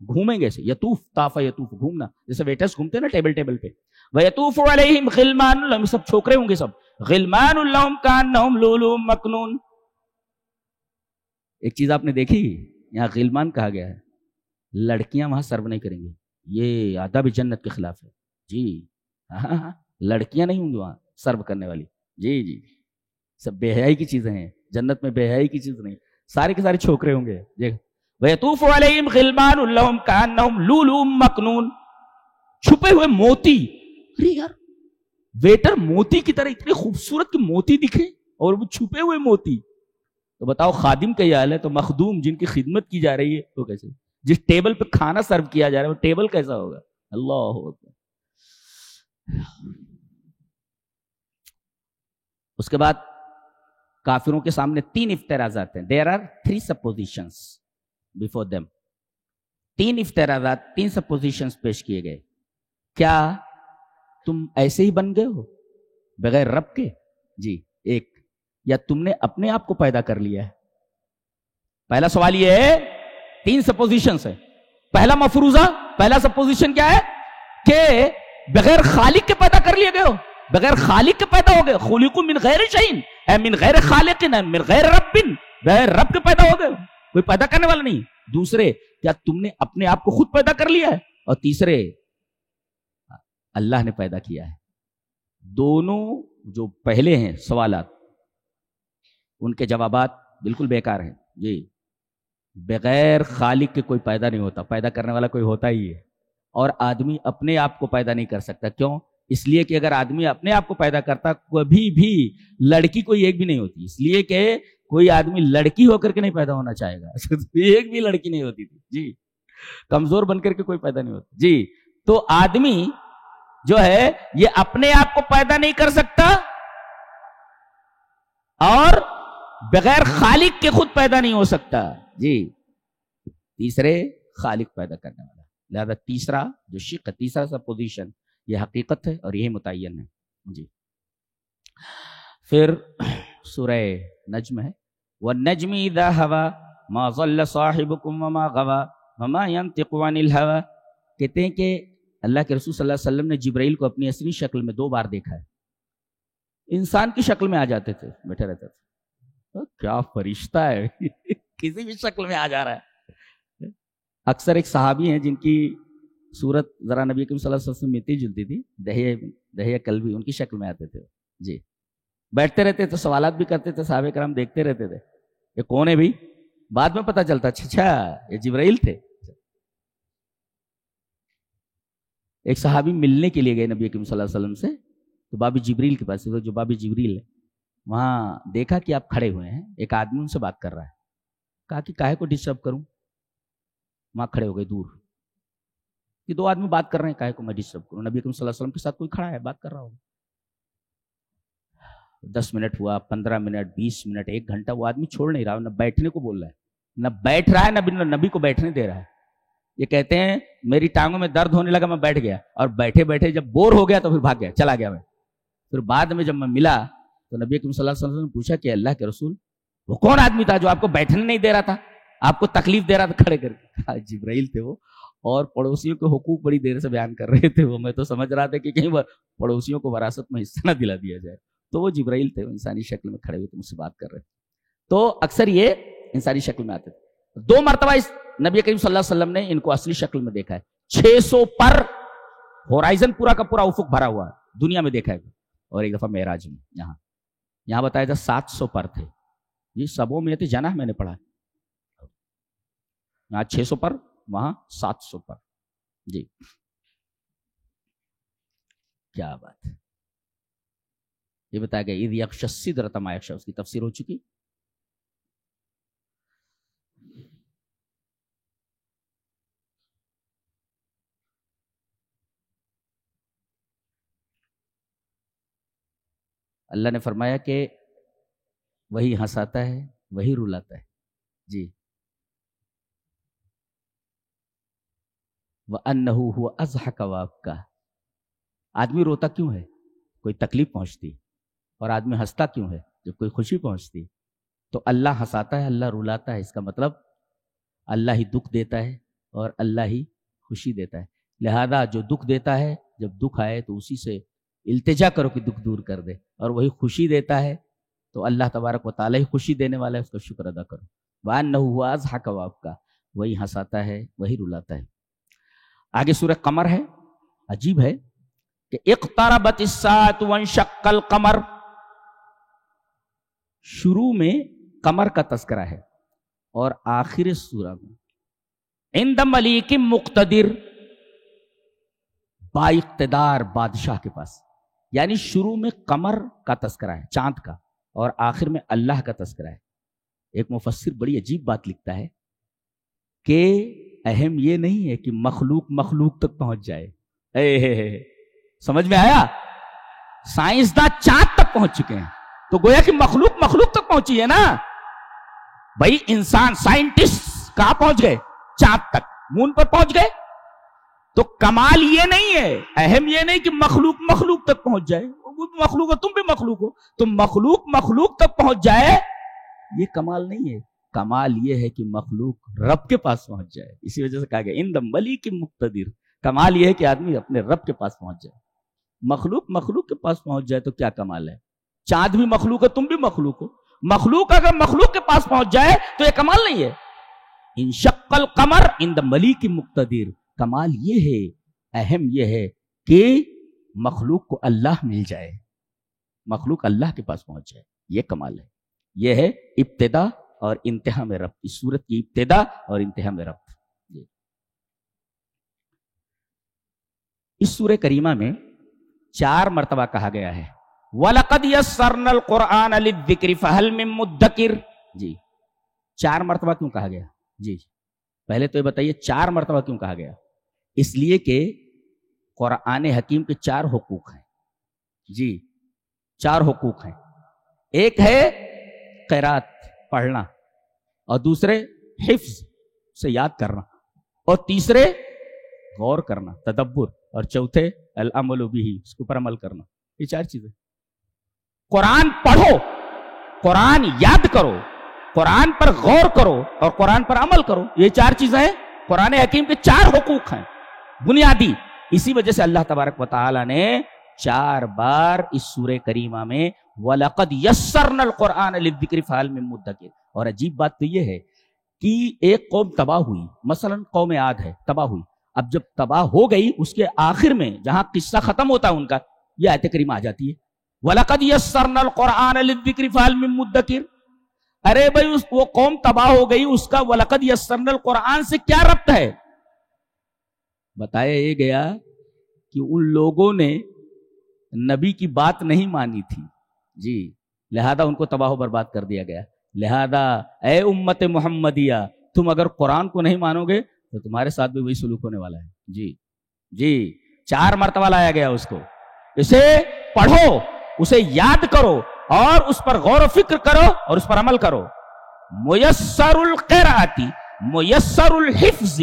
گھومیں گے. یطوف طاف یطوف گھومنا، جیسے ویٹرس گھومتے ہیں نا ٹیبل پہ. وَيَطُوفُ عَلَيْهِمْ غِلْمَانٌ لَهُمْ. سب چھوکرے ہوں گے سب. غِلْمَانٌ لَهُمْ كَأَنَّهُمْ لُؤْلُؤٌ مَكْنُونٌ. ایک چیز آپ نے دیکھی یہاں غلمان کہا گیا ہے، لڑکیاں وہاں سرو نہیں کریں گی. یہ آداب جنت کے خلاف ہے. جی ہاں لڑکیاں نہیں ہوں گی وہاں سرو کرنے والی. جی جی سب بے حیائی کی چیزیں ہیں. جنت میں بے حیائی کی چیز نہیں، سارے کے سارے چھوکرے ہوں گے. وَيَطُوفُ عَلَيْهِمْ غِلْمَانٌ لَهُمْ كَأَنَّهُمْ لُؤْلُؤٌ مَكْنُونٌ. چھپے ہوئے موتی. ارے یار ویٹر موتی کی طرح اتنے خوبصورت کہ موتی دکھے اور وہ چھپے ہوئے موتی. تو بتاؤ خادم کا یہ حال ہے تو مخدوم جن کی خدمت کی جا رہی ہے وہ کیسے؟ جس ٹیبل پہ کھانا سرو کیا جا رہا ہے وہ ٹیبل کیسا ہوگا؟ اللہ اکبر. اس کے بعد کافروں کے سامنے 3 افتراضات ہیں. There are 3 suppositions before them. 3 افتراضات، 3 suppositions پیش کیے گئے. کیا تم ایسے ہی بن گئے ہو بغیر رب کے؟ جی ایک. یا تم نے اپنے آپ کو پیدا کر لیا ہے؟ پہلا سوال یہ ہے. 3 سپوزیشنز ہیں. پہلا مفروضہ، پہلا سپوزیشن کیا ہے کہ بغیر خالق کے پیدا کر لیے گئے ہو، بغیر خالق کے پیدا ہو گئے. خلقوا من غیر شیء اے من غیر خالق من غیر رب. بغیر رب کے پیدا ہو گئے، کوئی پیدا کرنے والا نہیں. دوسرے کیا تم نے اپنے آپ کو خود پیدا کر لیا ہے؟ اور تیسرے اللہ نے پیدا کیا ہے. دونوں جو پہلے ہیں سوالات ان کے جوابات بالکل بیکار ہیں. جی بغیر خالق کے کوئی پیدا نہیں ہوتا، پیدا کرنے والا کوئی ہوتا ہی ہے. اور آدمی اپنے آپ کو پیدا نہیں کر سکتا. کیوں؟ اس لیے کہ اگر آدمی اپنے آپ کو پیدا کرتا کبھی بھی لڑکی کوئی ایک بھی نہیں ہوتی. اس لیے کہ کوئی آدمی لڑکی ہو کر کے نہیں پیدا ہونا چاہے گا. ایک بھی لڑکی نہیں ہوتی تھی. جی کمزور بن کر کے کوئی پیدا نہیں ہوتا. جی تو آدمی جو ہے یہ اپنے آپ کو پیدا نہیں کر سکتا اور بغیر خالق کے خود پیدا نہیں ہو سکتا. جی تیسرے خالق پیدا کرنے والا. لہذا تیسرا جو شق ہے، تیسرا سا پوزیشن یہ حقیقت ہے اور یہی متعین ہے. جی پھر سورہ نجم ہے. وَالنَّجْمِ إِذَا هَوَى مَا ضَلَّ صَاحِبُكُمْ وَمَا غَوَى وَمَا يَنطِقُ عَنِ الْهَوَى. کہتے ہیں کہ اللہ کے رسول صلی اللہ علیہ وسلم نے جبرائیل کو اپنی اصلی شکل میں 2 بار دیکھا ہے. انسان کی شکل میں آ جاتے تھے، بیٹھے رہتے تھے. کیا فرشتہ ہے کسی بھی شکل میں آ جا رہا ہے. اکثر ایک صحابی ہیں جن کی صورت ذرا نبی کریم صلی اللہ علیہ وسلم ملتی جلتی تھی، دہیہ کلبی، ان کی شکل میں آتے تھے. جی بیٹھتے رہتے تھے، سوالات بھی کرتے تھے، صحابہ کرام دیکھتے رہتے تھے یہ کون ہے بھی. بعد میں پتہ چلتا اچھا یہ جبرائیل تھے. ایک صحابی ملنے کے لیے گئے نبی کریم صلی اللہ علیہ وسلم سے، تو بابی جبریل کے پاس، جو بابی جبریل ہے وہاں دیکھا کہ آپ کھڑے ہوئے ہیں، ایک آدمی ان سے بات کر رہا ہے. کہا کہ کاہے کو ڈسٹرب کروں. وہاں کھڑے ہو گئے دور کہ 2 آدمی بات کر رہے ہیں، کاہے کو میں ڈسٹرب کروں. نبی کریم صلی اللہ علیہ وسلم کے ساتھ کوئی کھڑا ہے بات کر رہا ہوگا. 10 منٹ ہوا، 15 منٹ، 20 منٹ، 1 گھنٹہ، وہ آدمی چھوڑ نہیں رہا. نہ بیٹھنے کو بول رہا ہے، نہ بیٹھ رہا ہے، نبی کو بیٹھنے دے رہا ہے. یہ کہتے ہیں میری ٹانگوں میں درد ہونے لگا، میں بیٹھ گیا اور بیٹھے بیٹھے جب بور ہو گیا تو پھر بھاگ گیا، چلا گیا. میں پھر بعد میں جب میں ملا تو نبی کریم صلی اللہ علیہ وسلم نے پوچھا کہ اللہ کے رسول وہ کون آدمی تھا جو آپ کو بیٹھنے نہیں دے رہا تھا، آپ کو تکلیف دے رہا تھا کھڑے کر کے؟ جبرائیل تھے وہ، اور پڑوسیوں کے حقوق بڑی دیر سے بیان کر رہے تھے وہ. میں تو سمجھ رہا تھا کہ کہیں پڑوسیوں کو وراثت میں حصہ نہ دلا دیا جائے. تو وہ جبرائیل تھے، انسانی شکل میں کھڑے ہوئے تھے، مجھ سے بات کر رہے تھے. تو اکثر یہ انسانی شکل میں آتے تھے. 2 مرتبہ اس نبی کریم صلی اللہ علیہ وسلم نے ان کو اصلی شکل میں دیکھا ہے. 600 پر ہورائزن پورا کا پورا افق بھرا ہوا ہے دنیا میں دیکھا ہے. اور ایک دفعہ معراج میں یہاں بتایا تھا 700 پر تھے. یہ سبوں میں تھے جانا میں نے پڑھا. یہاں 600 پر، وہاں 700 پر. جی کیا بات ہے. یہ بتایا گیا اذ یغشی السدرۃ ما یغشی، اس کی تفسیر ہو چکی. اللہ نے فرمایا کہ وہی ہنساتا ہے وہی رلاتا ہے. جی وَأَنَّهُ هُوَ أَضْحَكَ وَأَبْكَىٰ. آدمی روتا کیوں ہے؟ کوئی تکلیف پہنچتی. اور آدمی ہنستا کیوں ہے؟ جب کوئی خوشی پہنچتی. تو اللہ ہنساتا ہے اللہ رلاتا ہے، اس کا مطلب اللہ ہی دکھ دیتا ہے اور اللہ ہی خوشی دیتا ہے. لہذا جو دکھ دیتا ہے جب دکھ آئے تو اسی سے التجا کرو کہ دکھ دور کر دے، اور وہی خوشی دیتا ہے تو اللہ تبارک و تعالیٰ ہی خوشی دینے والا ہے، اس کا شکر ادا کرو. وَأَنَّهُ هُوَ أَضْحَكَ وَأَبْكَىٰ. وہی ہنساتا ہے وہی رلاتا ہے. آگے سورہ قمر ہے. عجیب ہے کہ اقتربت الساعة وانشق القمر، شروع میں قمر کا تذکرہ ہے اور آخر سورہ میں عند ملیک مقتدر، با اقتدار بادشاہ کے پاس. یعنی شروع میں قمر کا تذکرہ ہے، چاند کا، اور آخر میں اللہ کا تذکرہ ہے. ایک مفسر بڑی عجیب بات لکھتا ہے کہ اہم یہ نہیں ہے کہ مخلوق تک پہنچ جائے. سمجھ میں آیا؟ سائنسداں چاند تک پہنچ چکے ہیں تو گویا کہ مخلوق تک پہنچی ہے نا بھائی. انسان سائنٹسٹ کہاں پہنچ گئے؟ چاند تک، مون پر پہنچ گئے. تو کمال یہ نہیں ہے، اہم یہ نہیں کہ مخلوق تک پہنچ جائے. وہ بھی مخلوق ہو، تم بھی مخلوق ہو، تو مخلوق تک پہنچ جائے یہ کمال نہیں ہے. کمال یہ ہے کہ مخلوق رب کے پاس پہنچ جائے. اسی وجہ سے کہا گیا عند ملیک مقتدر. کمال یہ ہے کہ آدمی اپنے رب کے پاس پہنچ جائے. مخلوق کے پاس پہنچ جائے تو کیا کمال ہے؟ چاند بھی مخلوق ہے، تم بھی مخلوق ہو. مخلوق اگر مخلوق کے پاس پہنچ جائے تو یہ کمال نہیں ہے. انشق القمر عند ملیک مقتدر. کمال یہ ہے، اہم یہ ہے کہ مخلوق کو اللہ مل جائے، مخلوق اللہ کے پاس پہنچ جائے. یہ کمال ہے. یہ ہے ابتدا اور انتہا میں ربط. اس سورت کی ابتدا اور انتہا میں ربط. اس سورہ کریمہ میں 4 مرتبہ کہا گیا ہے وَلَقَدْ يَسَّرْنَا الْقُرْآنَ لِلذِّكْرِ فَهَلْ مِن مُدَّكِرٍ. جی 4 مرتبہ کیوں کہا گیا؟ جی پہلے تو یہ بتائیے 4 مرتبہ کیوں کہا گیا؟ اس لیے کہ قرآن حکیم کے 4 حقوق ہیں. جی 4 حقوق ہیں. ایک ہے قرات پڑھنا، اور دوسرے حفظ سے یاد کرنا، اور تیسرے غور کرنا تدبر، اور چوتھے العمل بہ اس کے اوپر عمل کرنا. یہ 4 چیزیں. قرآن پڑھو، قرآن یاد کرو، قرآن پر غور کرو اور قرآن پر عمل کرو. یہ 4 چیزیں ہیں. قرآن حکیم کے 4 حقوق ہیں بنیادی. اسی وجہ سے اللہ تبارک و تعالی نے 4 بار اس سورہ کریمہ میں وَلَقَدْ يَسَّرْنَا الْقُرْآنَ لِلذِّكْرِ فَهَلْ مِن مُدَّكِرٍ. اور عجیب بات تو یہ ہے کہ ایک قوم تباہ ہوئی، مثلا قوم عاد ہے، تباہ ہوئی. اب جب تباہ ہو گئی اس کے آخر میں جہاں قصہ ختم ہوتا ہے ان کا، یہ آیت کریمہ آ جاتی ہے وَلَقَدْ يَسَّرْنَا الْقُرْآنَ لِلذِّكْرِ فَهَلْ مِن مُدَّكِرٍ. ارے بھائی وہ قوم تباہ ہو گئی، اس کا وَلَقَدْ يَسَّرْنَا الْقُرْآن سے کیا ربط ہے؟ بتایا یہ گیا کہ ان لوگوں نے نبی کی بات نہیں مانی تھی. جی لہذا ان کو تباہ و برباد کر دیا گیا. لہذا اے امت محمدیہ، تم اگر قرآن کو نہیں مانو گے تو تمہارے ساتھ بھی وہی سلوک ہونے والا ہے. جی 4 مرتبہ لایا گیا اس کو. اسے پڑھو، اسے یاد کرو اور اس پر غور و فکر کرو اور اس پر عمل کرو. میسر القراءۃ، میسر الحفظ،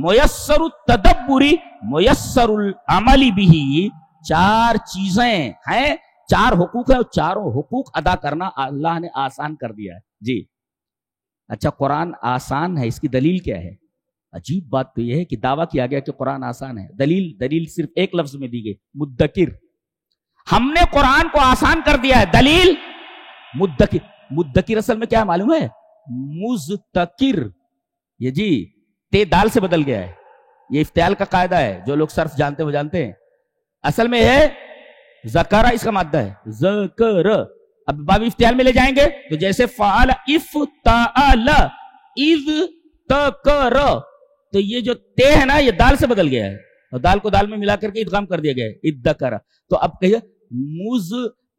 میسر التدبر، میسر العمل بہ. 4 چیزیں ہیں، 4 حقوق ہیں، اور چاروں حقوق ادا کرنا اللہ نے آسان کر دیا ہے. جی اچھا قرآن آسان ہے، اس کی دلیل کیا ہے؟ عجیب بات تو یہ ہے کہ دعویٰ کیا گیا کہ قرآن آسان ہے. دلیل صرف ایک لفظ میں دی گئی، مدکر. ہم نے قرآن کو آسان کر دیا ہے. دلیل مدکر. مدکر اصل میں کیا معلوم ہے؟ مزتکر. یہ جی تے دال سے بدل گیا ہے. یہ افتعال کا قاعدہ ہے، جو لوگ صرف جانتے وہ جانتے ہیں. اصل میں ہے ذکر، اس کا مادہ ہے ذکر. اب باب افتعال میں لے جائیں گے تو جیسے فعل افتعل اذ تکر، تو یہ جو تے ہے نا یہ دال سے بدل گیا ہے، اور دال کو دال میں ملا کر کے ادغام کر دیا گیا ہے ادکر. تو اب کہیے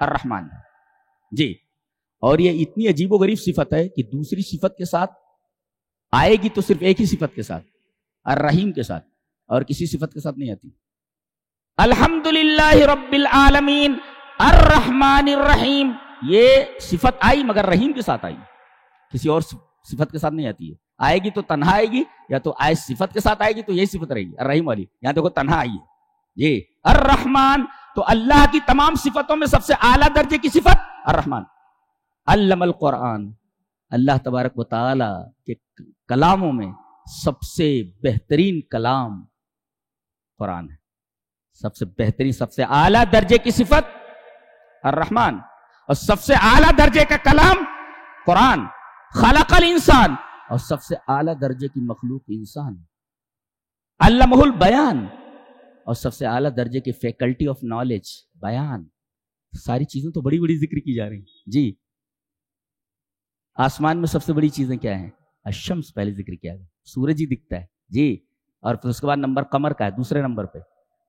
الرحمن جی. اور یہ اتنی عجیب و غریب صفت ہے کہ دوسری صفت کے ساتھ آئے گی تو صرف ایک ہی صفت کے ساتھ، الرحیم کے ساتھ، اور کسی صفت کے ساتھ نہیں آتی. الحمدللہ رب العالمین الرحمن الرحیم، یہ صفت آئی مگر رحیم کے ساتھ آئی، کسی اور صفت کے ساتھ نہیں آتی ہے. آئے گی تو تنہا آئے گی، یا تو آئے صفت کے ساتھ آئے گی تو یہی صفت رہے گی الرحیم والی. یہاں دیکھو تنہا آئی ہے جی الرحمن. تو اللہ کی تمام صفتوں میں سب سے اعلیٰ درجے کی صفت الرحمن. علم القرآن، اللہ تبارک و تعالی کے کلاموں میں سب سے بہترین کلام قرآن ہے. سب سے بہترین، سب سے اعلیٰ درجے کی صفت الرحمن، اور سب سے اعلیٰ درجے کا کلام قرآن. خلق الانسان، اور سب سے اعلیٰ درجے کی مخلوق انسان. علمہ البیان، اور سب سے اعلیٰ درجے کی فیکلٹی آف نالج بیان. ساری چیزیں تو بڑی بڑی ذکر کی جا رہی ہیں جی. آسمان میں سب سے بڑی چیزیں کیا ہیں؟ الشمس پہلے ذکر کیا گیا، سورج ہی دکھتا ہے جی. اور پھر اس کے بعد نمبر قمر کا ہے دوسرے نمبر پہ.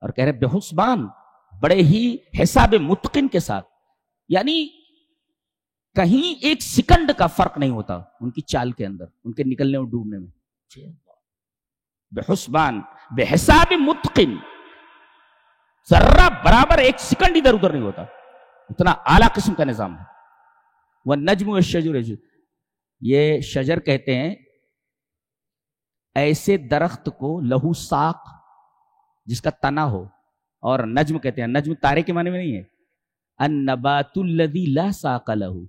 اور کہہ رہے بحسبان، بڑے ہی حساب متقن کے ساتھ، یعنی کہیں ایک سیکنڈ کا فرق نہیں ہوتا ان کی چال کے اندر، ان کے نکلنے اور ڈوبنے میں. بحسبان، بحساب متقن، ذرہ برابر ایک سیکنڈ ادھر ادھر نہیں ہوتا، اتنا اعلیٰ قسم کا نظام ہے. والنجم والشجر، یہ شجر کہتے ہیں ایسے درخت کو لہو ساق جس کا تنا ہو، اور نجم کہتے ہیں، نجم تارے کے معنی میں نہیں ہے، النبات الذی لا ساق لہو،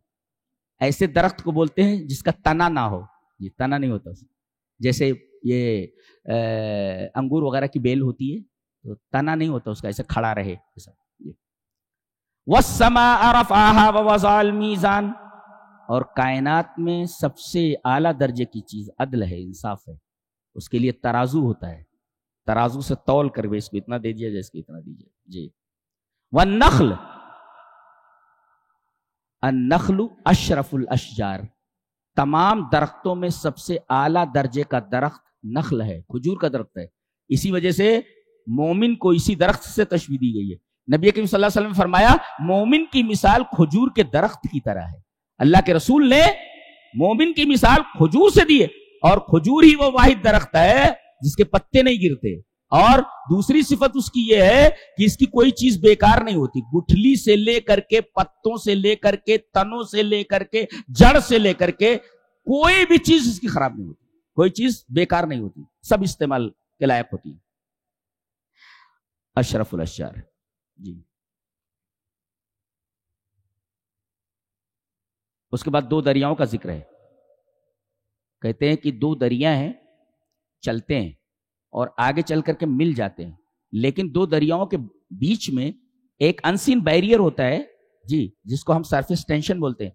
ایسے درخت کو بولتے ہیں جس کا تنا نہ ہو. یہ تنا نہیں ہوتا، جیسے یہ انگور وغیرہ کی بیل ہوتی ہے تو تنا نہیں ہوتا اس کا، ایسے کھڑا رہے ایسا. والسماء رفعها ووضع الميزان، اور کائنات میں سب سے اعلیٰ درجے کی چیز عدل ہے، انصاف ہے. اس کے لیے ترازو ہوتا ہے، ترازو سے تول کر اس کو اتنا دے دیا جائے، اس کو اتنا دیجیے جی. والنخل، النخل اشرف الاشجار، تمام درختوں میں سب سے اعلیٰ درجے کا درخت نخل ہے، کھجور کا درخت ہے. اسی وجہ سے مومن کو اسی درخت سے تشبیہ دی گئی ہے. نبی کریم صلی اللہ علیہ وسلم نے فرمایا مومن کی مثال کھجور کے درخت کی طرح ہے. اللہ کے رسول نے مومن کی مثال کھجور سے دی ہے، اور کھجور ہی وہ واحد درخت ہے جس کے پتے نہیں گرتے. اور دوسری صفت اس کی یہ ہے کہ اس کی کوئی چیز بیکار نہیں ہوتی، گٹھلی سے لے کر کے، پتوں سے لے کر کے، تنوں سے لے کر کے، جڑ سے لے کر کے، کوئی بھی چیز اس کی خراب نہیں ہوتی، کوئی چیز بیکار نہیں ہوتی، سب استعمال کے لائق ہوتی ہے. اشرف الاشجار جی. اس کے بعد دو دریاؤں کا ذکر ہے. کہتے ہیں کہ دو دریا ہیں، چلتے ہیں اور آگے چل کر کے مل جاتے ہیں، لیکن دو دریاؤں کے بیچ میں ایک انسین بیریئر ہوتا ہے جی، جس کو ہم سرفیس ٹینشن بولتے ہیں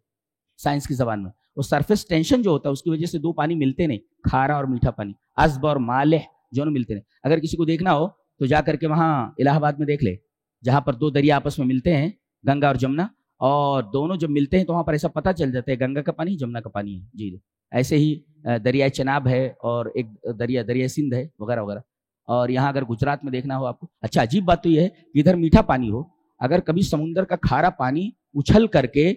سائنس کی زبان میں. وہ سرفیس ٹینشن جو ہوتا ہے اس کی وجہ سے دو پانی ملتے نہیں، کھارا اور میٹھا پانی، عذب اور مالح دونوں ملتے نہیں. اگر کسی کو دیکھنا ہو تو جا کر کے وہاں الہ آباد میں دیکھ لے، جہاں پر دو دریا آپس میں ملتے ہیں، گنگا اور جمنا، اور دونوں جب ملتے ہیں تو وہاں پر ایسا پتہ چل جاتا ہے گنگا کا پانی جمنا کا پانی ہے جی. ایسے ہی دریائے چناب ہے، اور ایک دریائے سندھ ہے وغیرہ وغیرہ. اور یہاں اگر گجرات میں دیکھنا ہو آپ کو، اچھا عجیب بات تو یہ ہے کہ ادھر میٹھا پانی ہو، اگر کبھی سمندر کا کھارا پانی اچھل کر کے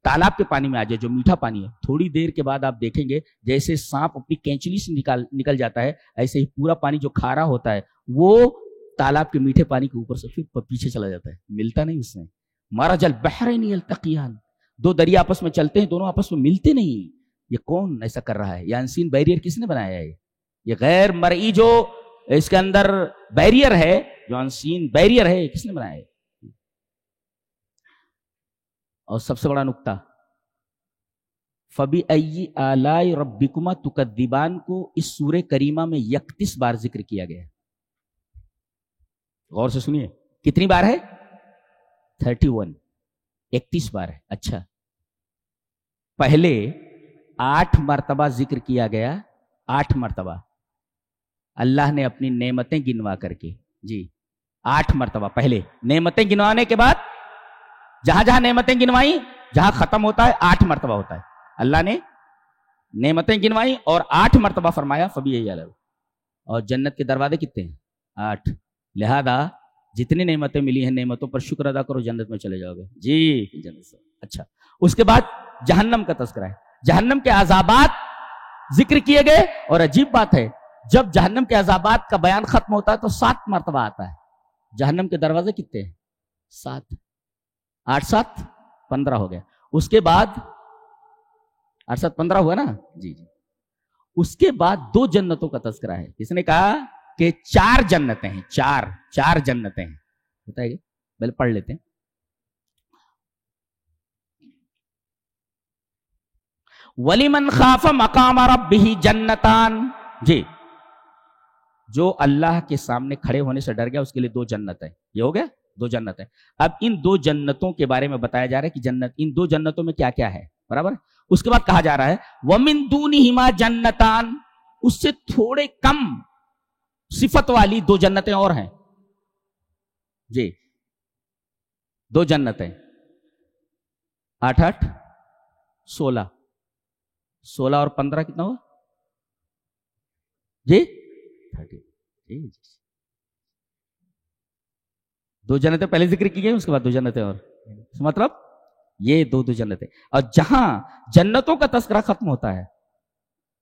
تالاب کے پانی میں آ جائے جو میٹھا پانی ہے، تھوڑی دیر کے بعد آپ دیکھیں گے جیسے سانپ اپنی کینچلی سے نکل جاتا ہے، ایسے ہی پورا پانی جو کھارا ہوتا ہے وہ تالاب کے میٹھے پانی کے اوپر سے پھر پیچھے چلا جاتا ہے، ملتا نہیں اس میں. مرج البحرین یلتقیان، دو دریا آپس میں چلتے ہیں، دونوں آپس میں ملتے نہیں. یہ کون ایسا کر رہا ہے؟ یہ انسین بیریئر کس نے بنایا ہے؟ یہ غیر مرئی جو اس کے اندر بیریئر ہے، جو انسین بیریئر ہے، کس نے بنایا ہے؟ اور سب سے بڑا نقطہ، فَبِأَيِّ آلَاءِ رَبِّكُمَا تُكَذِّبَانِ کو اس سورہ کریمہ میں 31 بار ذکر کیا گیا ہے. غور سے سنیے، کتنی بار ہے؟ 31، 31 بار ہے. اچھا، پہلے 8 مرتبہ ذکر کیا گیا، 8 مرتبہ اللہ نے اپنی نعمتیں گنوا کر کے جی، 8 مرتبہ پہلے نعمتیں گنوانے کے بعد جہاں جہاں نعمتیں گنوائی، جہاں ختم ہوتا ہے 8 مرتبہ ہوتا ہے. اللہ نے نعمتیں گنوائی اور 8 مرتبہ فرمایا فبی. اور جنت کے دروازے کتنے ہیں؟ 8. لہذا جتنی نعمتیں ملی ہیں نعمتوں پر شکر ادا کرو، جنت میں چلے جاؤ گے جی جنت سے۔ اچھا اس کے بعد جہنم کا تذکرہ ہے، جہنم کے عذابات ذکر کیے گئے، اور عجیب بات ہے جب جہنم کے عذابات کا بیان ختم ہوتا ہے تو 7 مرتبہ آتا ہے۔ جہنم کے دروازے کتنے ہیں؟ 7، 8 7 15 ہو گیا۔ اس کے بعد 8 7 15 ہوا نا جی جی۔ اس کے بعد 2 جنتوں کا تذکرہ ہے، کس نے کہا کہ 4 جنتیں ہیں، 4 جنتیں ہیں، بتائیے پہلے پڑھ لیتے ہیں۔ وَلِمَنْ خَافَ مَقَامَ رَبِّهِ جَنَّتَانِ، جی جو اللہ کے سامنے کھڑے ہونے سے ڈر گیا اس کے لیے 2 جنت ہے، یہ ہو گیا 2 جنت ہے۔ اب ان 2 جنتوں کے بارے میں بتایا جا رہا ہے کہ جنت، ان 2 جنتوں میں کیا کیا ہے، برابر۔ اس کے بعد کہا جا رہا ہے وَمِن دُونِهِمَا جَنَّتَانِ، اس سے تھوڑے کم صفت والی 2 جنتیں اور ہیں جی، 2 جنتیں 8 8 16 16 اور 15 کتنا ہوا جی 30 جی۔ 2 جنتیں پہلے ذکر کی گئی، اس کے بعد 2 جنتیں اور، مطلب یہ 2 جنتیں۔ اور جہاں جنتوں کا تذکرہ ختم ہوتا ہے،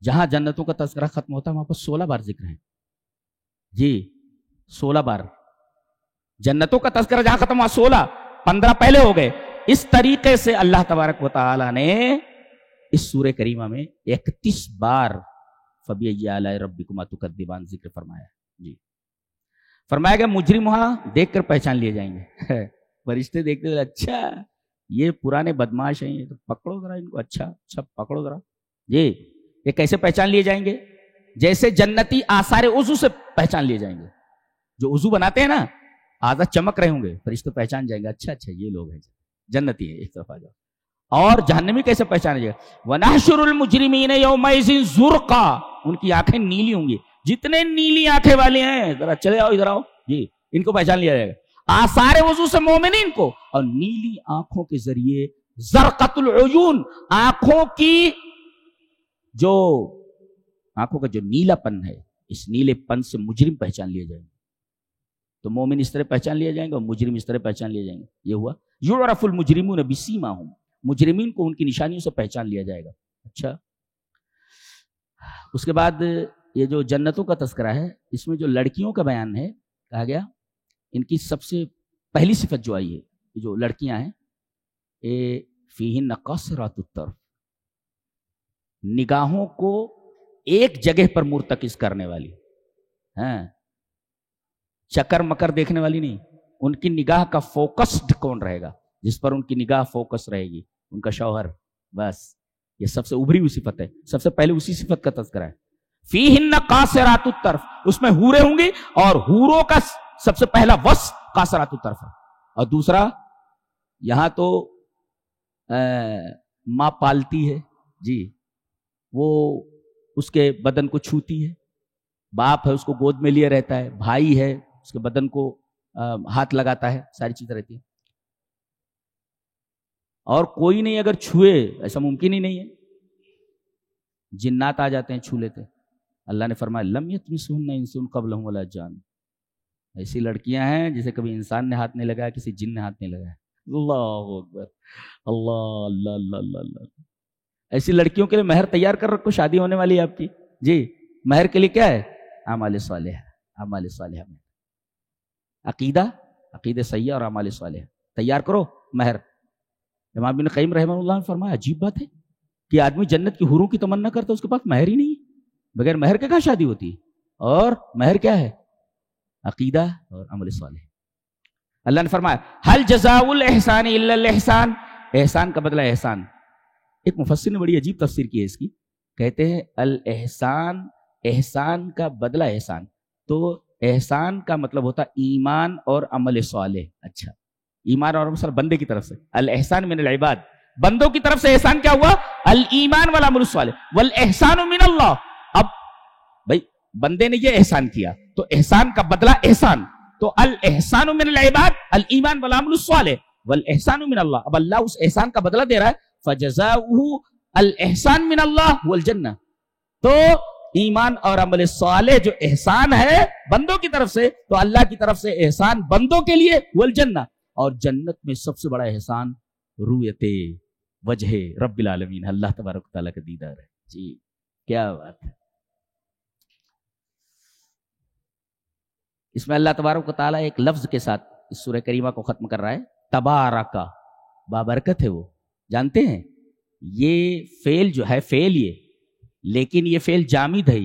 جہاں جنتوں کا تذکرہ ختم ہوتا ہے وہاں پر 16 بار ذکر ہے جی، 16 بار جنتوں کا تذکرہ جہاں ختم ہوا 16، 15 پہلے ہو گئے۔ اس طریقے سے اللہ تبارک و تعالی نے اس سورہ کریمہ میں 31 بار فَبِأَيِّ آلَاءِ رَبِّكُمَا تُكَذِّبَانِ ذکر فرمایا جی۔ فرمایا کہ مجرم وہاں دیکھ کر پہچان لیے جائیں گے، فرشتے دیکھتے ہوئے اچھا یہ پرانے بدماش ہیں، یہ تو پکڑو ذرا ان کو، اچھا پکڑو ذرا جی۔ یہ کیسے پہچان لیے جائیں گے؟ جیسے جنتی آثار وضو سے پہچان لیے جائیں گے، جو وضو بناتے ہیں نا آدھا چمک رہے ہوں گے، فرشتے پہچان جائیں گے اچھا یہ لوگ ہیں جنتی ہیں، ایک طرف آ جاؤ۔ اور جہنمی کیسے پہچانے جائے گا؟ وَنَحْشُرُ الْمُجْرِمِينَ يَوْمَئِذٍ زُرْقًا، ان کی آنکھیں نیلی ہوں گی، جتنے نیلی آنکھیں والے ہیں ذرا چلے آؤ ادھر آؤ جی، ان کو پہچان لیا جائے گا آثار وضو سے مومنین کو، اور نیلی آنکھوں کے ذریعے زرقۃ العیون، آنکھوں کی جو آنکھوں کا جو نیلا پن ہے، اس نیلے پن سے مجرم پہچان لیے جائیں گے۔ تو مومن اس طرح پہچان لیا جائیں گے اور مجرم اس طرح پہچان لیے جائیں گے۔ یہ ہوا یعرف المجرمون بسیماہم، مجرمین کو ان کی نشانیوں سے پہچان لیا جائے گا۔ اچھا اس کے بعد یہ جو جنتوں کا تذکرہ ہے اس میں جو لڑکیوں کا بیان ہے، کہا گیا ان کی سب سے پہلی صفت جو آئی ہے، یہ جو لڑکیاں ہیں اے فیہن قاصرات الطرف، نگاہوں کو ایک جگہ پر مرتکز کرنے والی، ہاں چکر مکر دیکھنے والی نہیں، ان کی نگاہ کا فوکسڈ کون رہے گا؟ جس پر ان کی نگاہ فوکس رہے گی، ان کا شوہر، بس یہ سب سے ابھری ہوئی صفت ہے، سب سے پہلے اسی صفت کا تذکرہ ہے۔ فیہن قاصرات الطرف، اس میں حوریں ہوں گی، اور حوروں کا سب سے پہلا وصف قاصرات الطرف ہے، اور دوسرا یہاں تو ماں پالتی ہے جی، وہ اس کے بدن کو چھوتی ہے، باپ ہے اس کو گود میں لیے رہتا ہے، بھائی ہے اس کے بدن کو ہاتھ لگاتا ہے، ساری چیزیں رہتی ہیں، اور کوئی نہیں اگر چھوئے ایسا ممکن ہی نہیں ہے، جنات آ جاتے ہیں چھو لیتے۔ اللہ نے فرمایا لم یطمثہن انس قبلہم ولا جان، ایسی لڑکیاں ہیں جسے کبھی انسان نے ہاتھ نہیں لگایا، کسی جن نے ہاتھ نہیں لگایا۔ اللہ اکبر، اللہ اللہ اللہ اللہ اللہ۔ ایسی لڑکیوں کے لیے مہر تیار کر رکھو، شادی ہونے والی ہے آپ کی جی، مہر کے لیے کیا ہے؟ اعمال صالحہ، اعمال صالحہ میں عقیدہ صحیح اور اعمال صالحہ تیار کرو مہر۔ امام ابن قیم رحمہ اللہ نے فرمایا عجیب بات ہے کہ آدمی جنت کی حوروں کی تمنا کرتا ہے، اس کے پاس مہر ہی نہیں ہے، بغیر مہر کے کہاں شادی ہوتی ہے؟ اور مہر کیا ہے؟ عقیدہ اور عمل صالح۔ اللہ نے فرمایا هل جزاء الاحسان الا الاحسان، احسان کا بدلہ احسان۔ ایک مفسر نے بڑی عجیب تفسیر کی ہے اس کی، کہتے ہیں الاحسان، احسان کا بدلہ احسان، تو احسان کا مطلب ہوتا ایمان اور عمل صالح۔ اچھا ایمان اور عمل بندے کی طرف سے، الاحسان من العباد، بندوں کی طرف سے احسان کیا ہوا؟ الایمان والعمل الصالح، والاحسان من اللہ۔ اب بھائی بندے نے یہ احسان کیا تو احسان کا بدلہ احسان، تو الاحسان من العباد الایمان والعمل الصالح والاحسان من اللہ۔ اب اللہ اس احسان کا بدلہ دے رہا ہے، فجزاؤہ الاحسان من اللہ والجنہ، تو ایمان اور عمل صالح جو احسان ہے بندوں کی طرف سے، تو اللہ کی طرف سے احسان بندوں کے لیے والجنہ، اور جنت میں سب سے بڑا احسان رؤیت وجہ رب العالمین، اللہ تبارک و تعالیٰ کا دیدار ہے۔ جی کیا بات ہے۔ اس میں اللہ تبارک و تعالیٰ ایک لفظ کے ساتھ اس سورہ کریمہ کو ختم کر رہا ہے، تبارکا، بابرکت ہے وہ، جانتے ہیں یہ فعل جو ہے، فعل یہ، لیکن یہ فعل جامد ہے،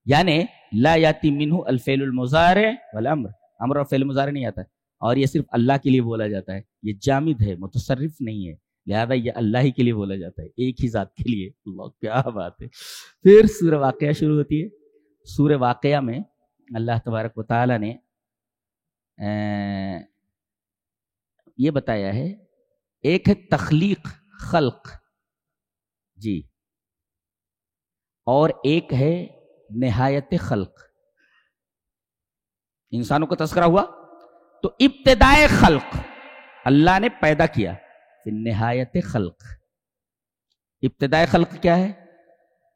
یعنی لا یاتی منہ الفعل المضارع والامر، امر اور فعل مضارع نہیں آتا ہے، اور یہ صرف اللہ کے لیے بولا جاتا ہے، یہ جامد ہے، متصرف نہیں ہے، لہذا یہ اللہ ہی کے لیے بولا جاتا ہے، ایک ہی ذات کے لیے۔ اللہ کیا بات ہے۔ پھر سورہ واقعہ شروع ہوتی ہے۔ سورہ واقعہ میں اللہ تبارک و تعالیٰ نے یہ بتایا ہے، ایک ہے تخلیق، خلق، جی، اور ایک ہے نہایت خلق۔ انسانوں کا تذکرہ ہوا تو ابتدائے خلق اللہ نے پیدا کیا، پھر نہایت خلق۔ ابتدائے خلق کیا ہے؟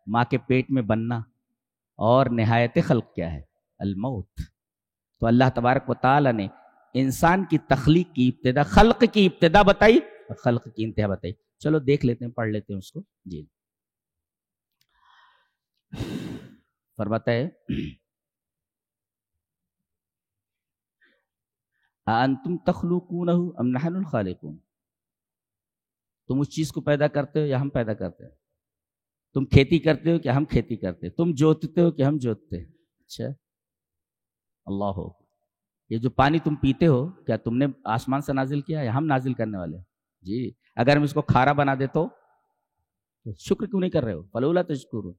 ماں کے پیٹ میں بننا، اور نہایت خلق کیا ہے؟ الموت۔ تو اللہ تبارک و تعالی نے انسان کی تخلیق کی ابتدا، خلق کی ابتدا بتائی اور خلق کی انتہا بتائی۔ چلو دیکھ لیتے ہیں، پڑھ لیتے ہیں اس کو۔ جی فرماتا ہے انتم تخلقونہ ام نحن الخالقون، تم اس چیز کو پیدا کرتے ہو یا ہم پیدا کرتے ہیں؟ تم کھیتی کرتے ہو کہ ہم کھیتی کرتے ہیں؟ تم جوتتے ہو کہ ہم جوتتے ہیں؟ اچھا اللہ ہو، یہ جو پانی تم پیتے ہو کیا تم نے آسمان سے نازل کیا یا ہم نازل کرنے والے ہیں؟ جی اگر ہم اس کو کھارا بنا دے تو شکر کیوں نہیں کر رہے ہو؟ فلولا تشکرون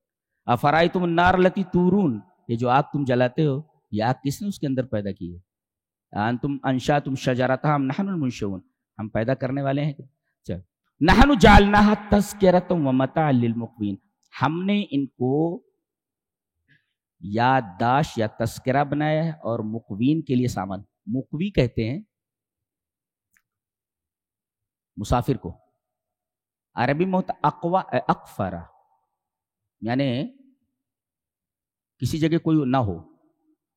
افرائیتم النار التی تورون، یہ جو آگ تم جلاتے ہو یہ آگ کس نے اس کے اندر پیدا کی ہے؟ انتم انشاتم شجرتها ام نحن المنشئون، ہم پیدا کرنے والے ہیں۔ اچھا نحن جعلناها تذکرۃ ومتاعا للمقوین، ہم نے ان کو یادداشت یا تذکرہ بنایا ہے اور مقوین کے لیے سامان۔ مقوی کہتے ہیں مسافر کو، عربی میں ہوتا اقوا اقفرا، یعنی کسی جگہ کوئی نہ ہو،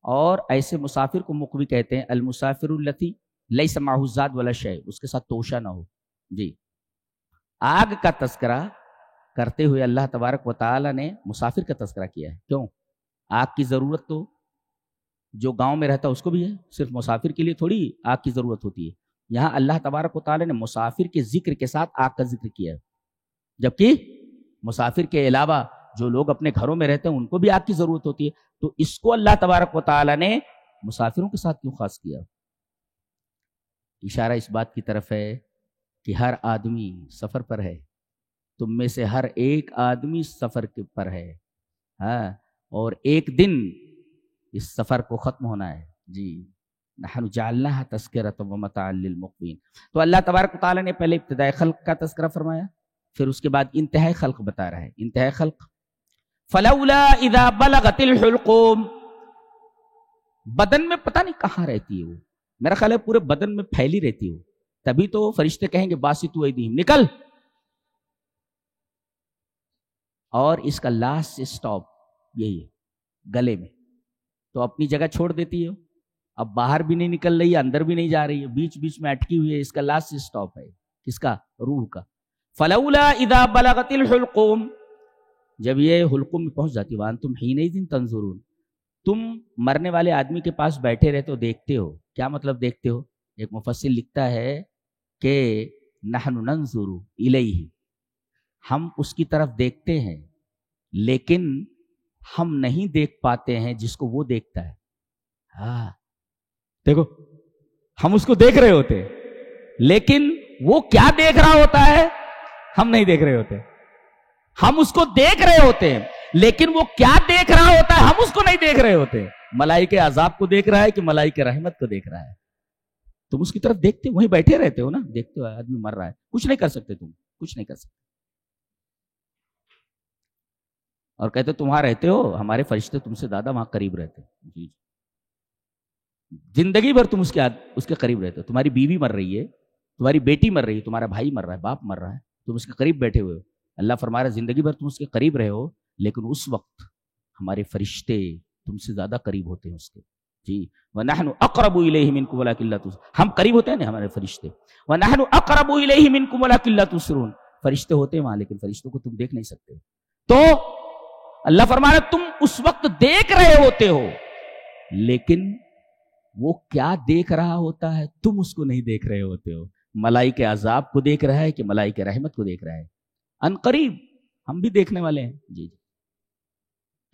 اور ایسے مسافر کو مقوی کہتے ہیں۔ المسافر الذی لیس معہ زاد ولا شیء، اس کے ساتھ توشہ نہ ہو۔ جی آگ کا تذکرہ کرتے ہوئے اللہ تبارک و تعالی نے مسافر کا تذکرہ کیا ہے۔ کیوں؟ آگ کی ضرورت تو جو گاؤں میں رہتا ہے اس کو بھی ہے، صرف مسافر کے لیے تھوڑی آگ کی ضرورت ہوتی ہے۔ یہاں اللہ تبارک و تعالی نے مسافر کے ذکر کے ساتھ آگ کا ذکر کیا ہے، جبکہ مسافر کے علاوہ جو لوگ اپنے گھروں میں رہتے ہیں ان کو بھی آگ کی ضرورت ہوتی ہے، تو اس کو اللہ تبارک و تعالی نے مسافروں کے ساتھ کیوں خاص کیا؟ اشارہ اس بات کی طرف ہے کہ ہر آدمی سفر پر ہے، تم میں سے ہر ایک آدمی سفر پر ہے، ہاں، اور ایک دن اس سفر کو ختم ہونا ہے۔ جی نحن جعلناها تذکرۃ ومتاعا للمقوین۔ تو اللہ تبارک و تعالی نے پہلے ابتدائی خلق کا تذکرہ فرمایا، پھر اس کے بعد انتہائی خلق بتا رہا ہے۔ انتہائی خلق فلولا اذا بلغت الحلقوم، بدن میں پتہ نہیں کہاں رہتی ہے وہ، میرا خیال ہے پورے بدن میں پھیلی رہتی ہے، تبھی تو فرشتے کہیں گے باسطوا ایدیہم، نکل، اور اس کا لاسٹ سٹاپ یہی ہے گلے میں، تو اپنی جگہ چھوڑ دیتی ہے، اب باہر بھی نہیں نکل رہی ہے، اندر بھی نہیں جا رہی ہے، بیچ بیچ میں اٹکی ہوئی ہے، اس کا لاسٹ سٹاپ ہے کس کا؟ روح کا۔ فلولا اذا بلغت الحلقوم، جب یہ حلقوم میں پہنچ جاتی، وانتم حینئذ تنظرون، تم مرنے والے آدمی کے پاس بیٹھے رہتے ہو، دیکھتے ہو۔ کیا مطلب دیکھتے ہو؟ ایک مفسر لکھتا ہے کہ نحن ننظر الیہ، ہم اس کی طرف دیکھتے ہیں لیکن ہم نہیں دیکھ پاتے ہیں جس کو وہ دیکھتا ہے۔ ہاں دیکھو، ہم اس کو دیکھ رہے ہوتے لیکن وہ کیا دیکھ رہا ہوتا ہے ہم نہیں دیکھ رہے ہوتے۔ ہم اس کو دیکھ رہے ہوتے ہیں لیکن وہ کیا دیکھ رہا ہوتا ہے ہم اس کو نہیں دیکھ رہے ہوتے۔ ملائکہ عذاب کو دیکھ رہا ہے کہ ملائکہ رحمت کو دیکھ رہا ہے؟ تم اس کی طرف دیکھتے وہیں بیٹھے رہتے ہو نا، دیکھتے ہو آدمی مر رہا ہے، کچھ نہیں کر سکتے، تم کچھ نہیں کر سکتے، اور کہتے تم وہاں رہتے ہو، ہمارے فرشتے تم سے زیادہ وہاں قریب رہتے ہیں۔ جی زندگی بھر تم اس کے قریب رہتے ہو، تمہاری بیوی مر رہی ہے، تمہاری بیٹی مر رہی ہے، تمہارا بھائی مر رہا ہے، باپ مر رہا ہے، تم اس کے قریب بیٹھے ہوئے ہو۔ اللہ فرما رہا ہے زندگی بھر تم اس کے قریب رہے ہو، لیکن اس وقت ہمارے فرشتے تم سے زیادہ قریب ہوتے ہیں اس کے. جی وَنَحْنُ أَقْرَبُ إِلَيْهِ مِنْكُمْ وَلَكِنْ لَا تُبْصِرُونَ, ہم قریب ہوتے ہیں نا ہمارے فرشتے. وَنَحْنُ أَقْرَبُ إِلَيْهِ مِنْكُمْ وَلَكِنْ لَا تُبْصِرُونَ, فرشتے ہوتے ہیں وہاں لیکن فرشتوں کو تم دیکھ نہیں سکتے. تو اللہ فرمانا تم اس وقت دیکھ رہے ہوتے ہو لیکن وہ کیا دیکھ رہا ہوتا ہے تم اس کو نہیں دیکھ رہے ہوتے ہو. ملائکہ عذاب کو دیکھ رہا ہے کہ ملائکہ رحمت کو دیکھ رہا ہے. ان قریب ہم بھی دیکھنے والے ہیں. جی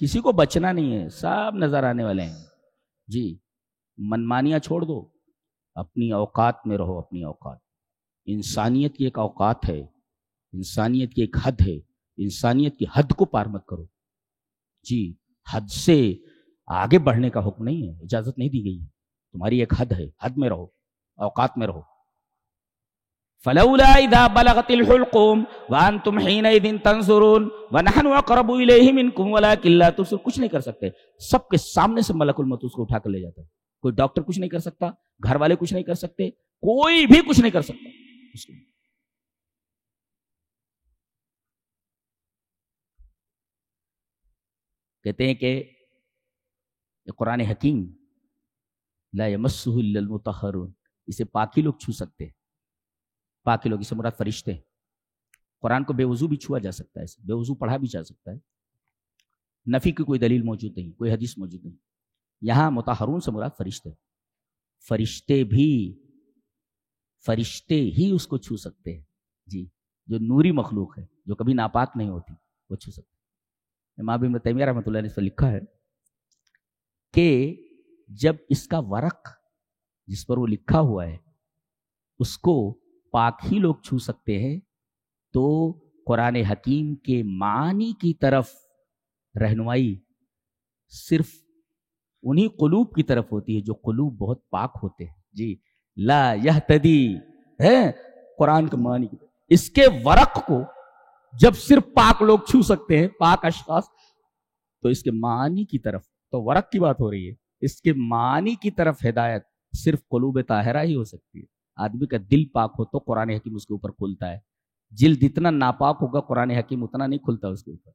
کسی کو بچنا نہیں ہے, سب نظر آنے والے ہیں. جی منمانیاں چھوڑ دو, اپنی اوقات میں رہو. اپنی اوقات, انسانیت کی ایک اوقات ہے, انسانیت کی ایک حد ہے. انسانیت کی حد کو پار مت کرو. جی حد سے آگے بڑھنے کا حکم نہیں ہے, اجازت نہیں دی گئی. تمہاری ایک حد ہے, حد میں رہو, اوقات میں رہو. فلولا اذا بلغت الحلقوم وانتم حينئذ تنظرون ونحن اقرب اليه منكم ولكن لا تبصرون. کچھ نہیں کر سکتے, سب کے سامنے سے ملک الموت اس کو اٹھا کر لے جاتا ہے. کوئی ڈاکٹر کچھ نہیں کر سکتا, گھر والے کچھ نہیں کر سکتے, کوئی بھی کچھ نہیں کر سکتا. کہتے ہیں کہ قرآن حکیم لا یمسہ الا المطہرون, اسے پاکی لوگ چھو سکتے ہیں. پاکی لوگ, اسے مراد فرشتے. قرآن کو بے وضو بھی چھوا جا سکتا ہے, بے وضو پڑھا بھی جا سکتا ہے. نفی کی کوئی دلیل موجود نہیں, کوئی حدیث موجود نہیں. یہاں مطہرون سے مراد فرشتے. فرشتے ہی اس کو چھو سکتے ہیں. جی جو نوری مخلوق ہے, جو کبھی ناپاک نہیں ہوتی, وہ چھو سکتے ہیں. امام ابن تیمیہ رحمۃ اللہ نے اس پر لکھا ہے کہ جب اس کا ورق جس پر وہ لکھا ہوا ہے اس کو پاک ہی لوگ چھو سکتے ہیں, تو قرآن حکیم کے معنی کی طرف رہنمائی صرف انہی قلوب کی طرف ہوتی ہے جو قلوب بہت پاک ہوتے ہیں. جی لا یہتدی ہے قرآن کے معنی کی طرف. اس کے ورق کو جب صرف پاک لوگ چھو سکتے ہیں, پاک اشخاص, تو اس کے معنی کی طرف, تو ورق کی بات ہو رہی ہے, اس کے معنی کی طرف ہدایت صرف قلوب طاہرہ ہی ہو سکتی ہے. آدمی کا دل پاک ہو تو قرآن حکیم اس کے اوپر کھلتا ہے. جلد اتنا ناپاک ہوگا قرآن حکیم اتنا نہیں کھلتا اس کے اوپر.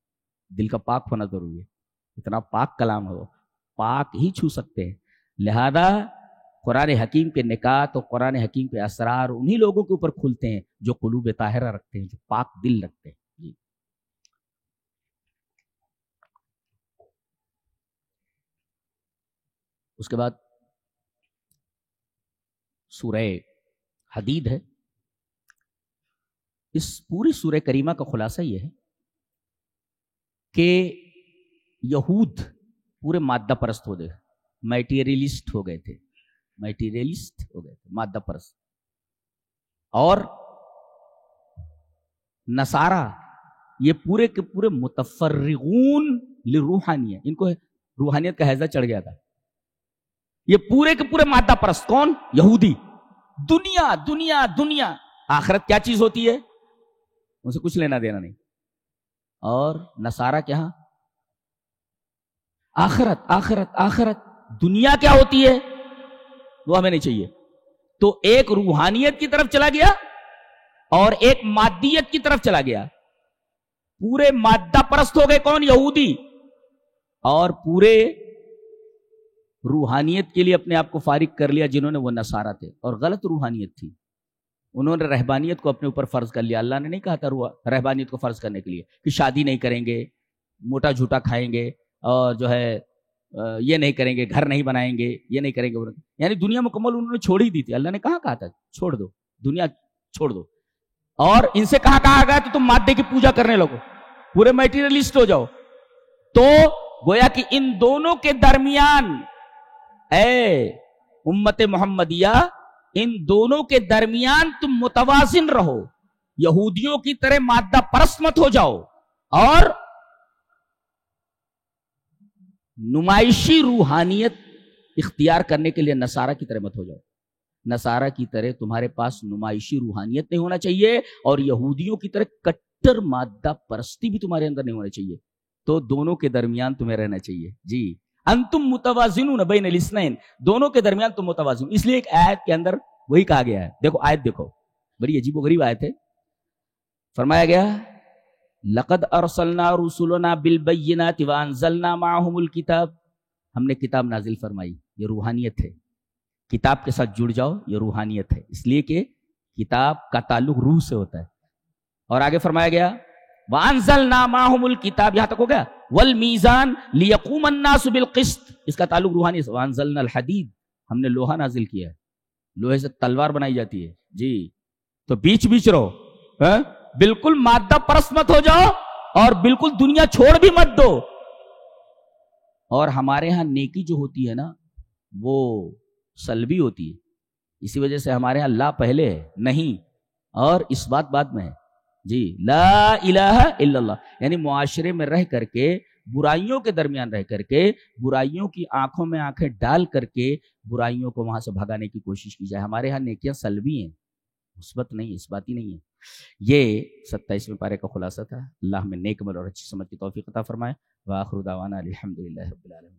دل کا پاک ہونا ضروری ہے. اتنا پاک کلام ہو, پاک ہی چھو سکتے ہیں. لہذا قرآن حکیم کے نکات اور قرآن حکیم کے اسرار انہی لوگوں کے اوپر کھلتے ہیں جو قلوب طاہرہ رکھتے ہیں, جو پاک دل رکھتے ہیں. جی اس کے بعد سورہ حدید ہے. اس پوری سورہ کریمہ کا خلاصہ یہ ہے کہ یہود پورے مادہ پرست ہو گئے, میٹیریلسٹ ہو گئے تھے, مادہ پرست. اور نصارہ یہ پورے کے پورے متفرغون للروحانیہ, ان کو روحانیت کا ہیضہ چڑھ گیا تھا. یہ پورے کے پورے مادہ پرست. کون؟ یہودی. دنیا دنیا دنیا, آخرت کیا چیز ہوتی ہے ان سے کچھ لینا دینا نہیں. اور نصارہ کیا, آخرت آخرت آخرت. دنیا کیا ہوتی ہے وہ ہمیں نہیں چاہیے. تو ایک روحانیت کی طرف چلا گیا اور ایک مادیت کی طرف چلا گیا. پورے مادہ پرست ہو گئے کون؟ یہودی. اور پورے روحانیت کے لیے اپنے آپ کو فارغ کر لیا جنہوں نے, وہ نصارہ تھے. اور غلط روحانیت تھی, انہوں نے رہبانیت کو اپنے اوپر فرض کر لیا. اللہ نے نہیں کہا تھا رہبانیت کو فرض کرنے کے لیے کہ شادی نہیں کریں گے, موٹا جھوٹا کھائیں گے, اور جو ہے یہ نہیں کریں گے, گھر نہیں بنائیں گے, یہ نہیں کریں گے. یعنی دنیا مکمل انہوں نے چھوڑ ہی دی تھی. اللہ نے کہا تھا چھوڑ دو, دنیا چھوڑ دو. اور ان سے کہا گیا تو تم مادے کی پوجا کرنے لگو, پورے میٹیریلسٹ ہو جاؤ. تو گویا کہ ان دونوں کے درمیان, اے امت محمدیہ, ان دونوں کے درمیان تم متوازن رہو. یہودیوں کی طرح مادہ پرست مت ہو جاؤ, اور نمائشی روحانیت اختیار کرنے کے لیے نصارہ کی طرح مت ہو جاؤ. نصارہ کی طرح تمہارے پاس نمائشی روحانیت نہیں ہونا چاہیے, اور یہودیوں کی طرح کٹر مادہ پرستی بھی تمہارے اندر نہیں ہونا چاہیے. تو دونوں کے درمیان تمہیں رہنا چاہیے. جی انتم متوازنون بین الاثنین, دونوں کے درمیان تم متوازن. اس لیے ایک آیت کے اندر وہی کہا گیا ہے. دیکھو آیت دیکھو, بڑی عجیب و غریب آیت ہے. فرمایا گیا لقد ارسلنا رسلنا بالبینات وانزلنا معهم الکتاب، ہم نے کتاب نازل فرمائی، یہ روحانیت ہے، کتاب کے ساتھ جڑ جاؤ، یہ روحانیت ہے، اس لیے کہ کتاب کا تعلق روح سے ہوتا ہے۔ اور آگے فرمایا گیا وانزلنا معهم الکتاب، یہاں تک ہو گیا، والمیزان لیقوم الناس بالقسط، اس کا تعلق روحانی سے، وانزلنا الحدید، ہم نے لوہا نازل کیا ہے، لوہے سے تلوار بنائی جاتی ہے جی، تو بیچ بیچ رہو، بالکل مادہ پرست مت ہو جاؤ اور بالکل دنیا چھوڑ بھی مت دو۔ اور ہمارے ہاں نیکی جو ہوتی ہے نا وہ سلبی ہوتی ہے، اسی وجہ سے ہمارے ہاں لا پہلے ہے نہیں اور اس بات بعد میں ہے جی، لا الہ الا اللہ، یعنی معاشرے میں رہ کر کے، برائیوں کے درمیان رہ کر کے، برائیوں کی آنکھوں میں آنکھیں ڈال کر کے برائیوں کو وہاں سے بھگانے کی کوشش کی جائے۔ ہمارے ہاں نیکیاں سلبی ہیں، مثبت نہیں، اس بات ہی نہیں ہے۔ یہ 27ویں پارے کا خلاصہ تھا۔ اللہ ہمیں نیک عمل اور اچھی سمجھ کی توفیق عطا فرمائے۔ وآخر دعوانا الحمدللہ رب العالمین۔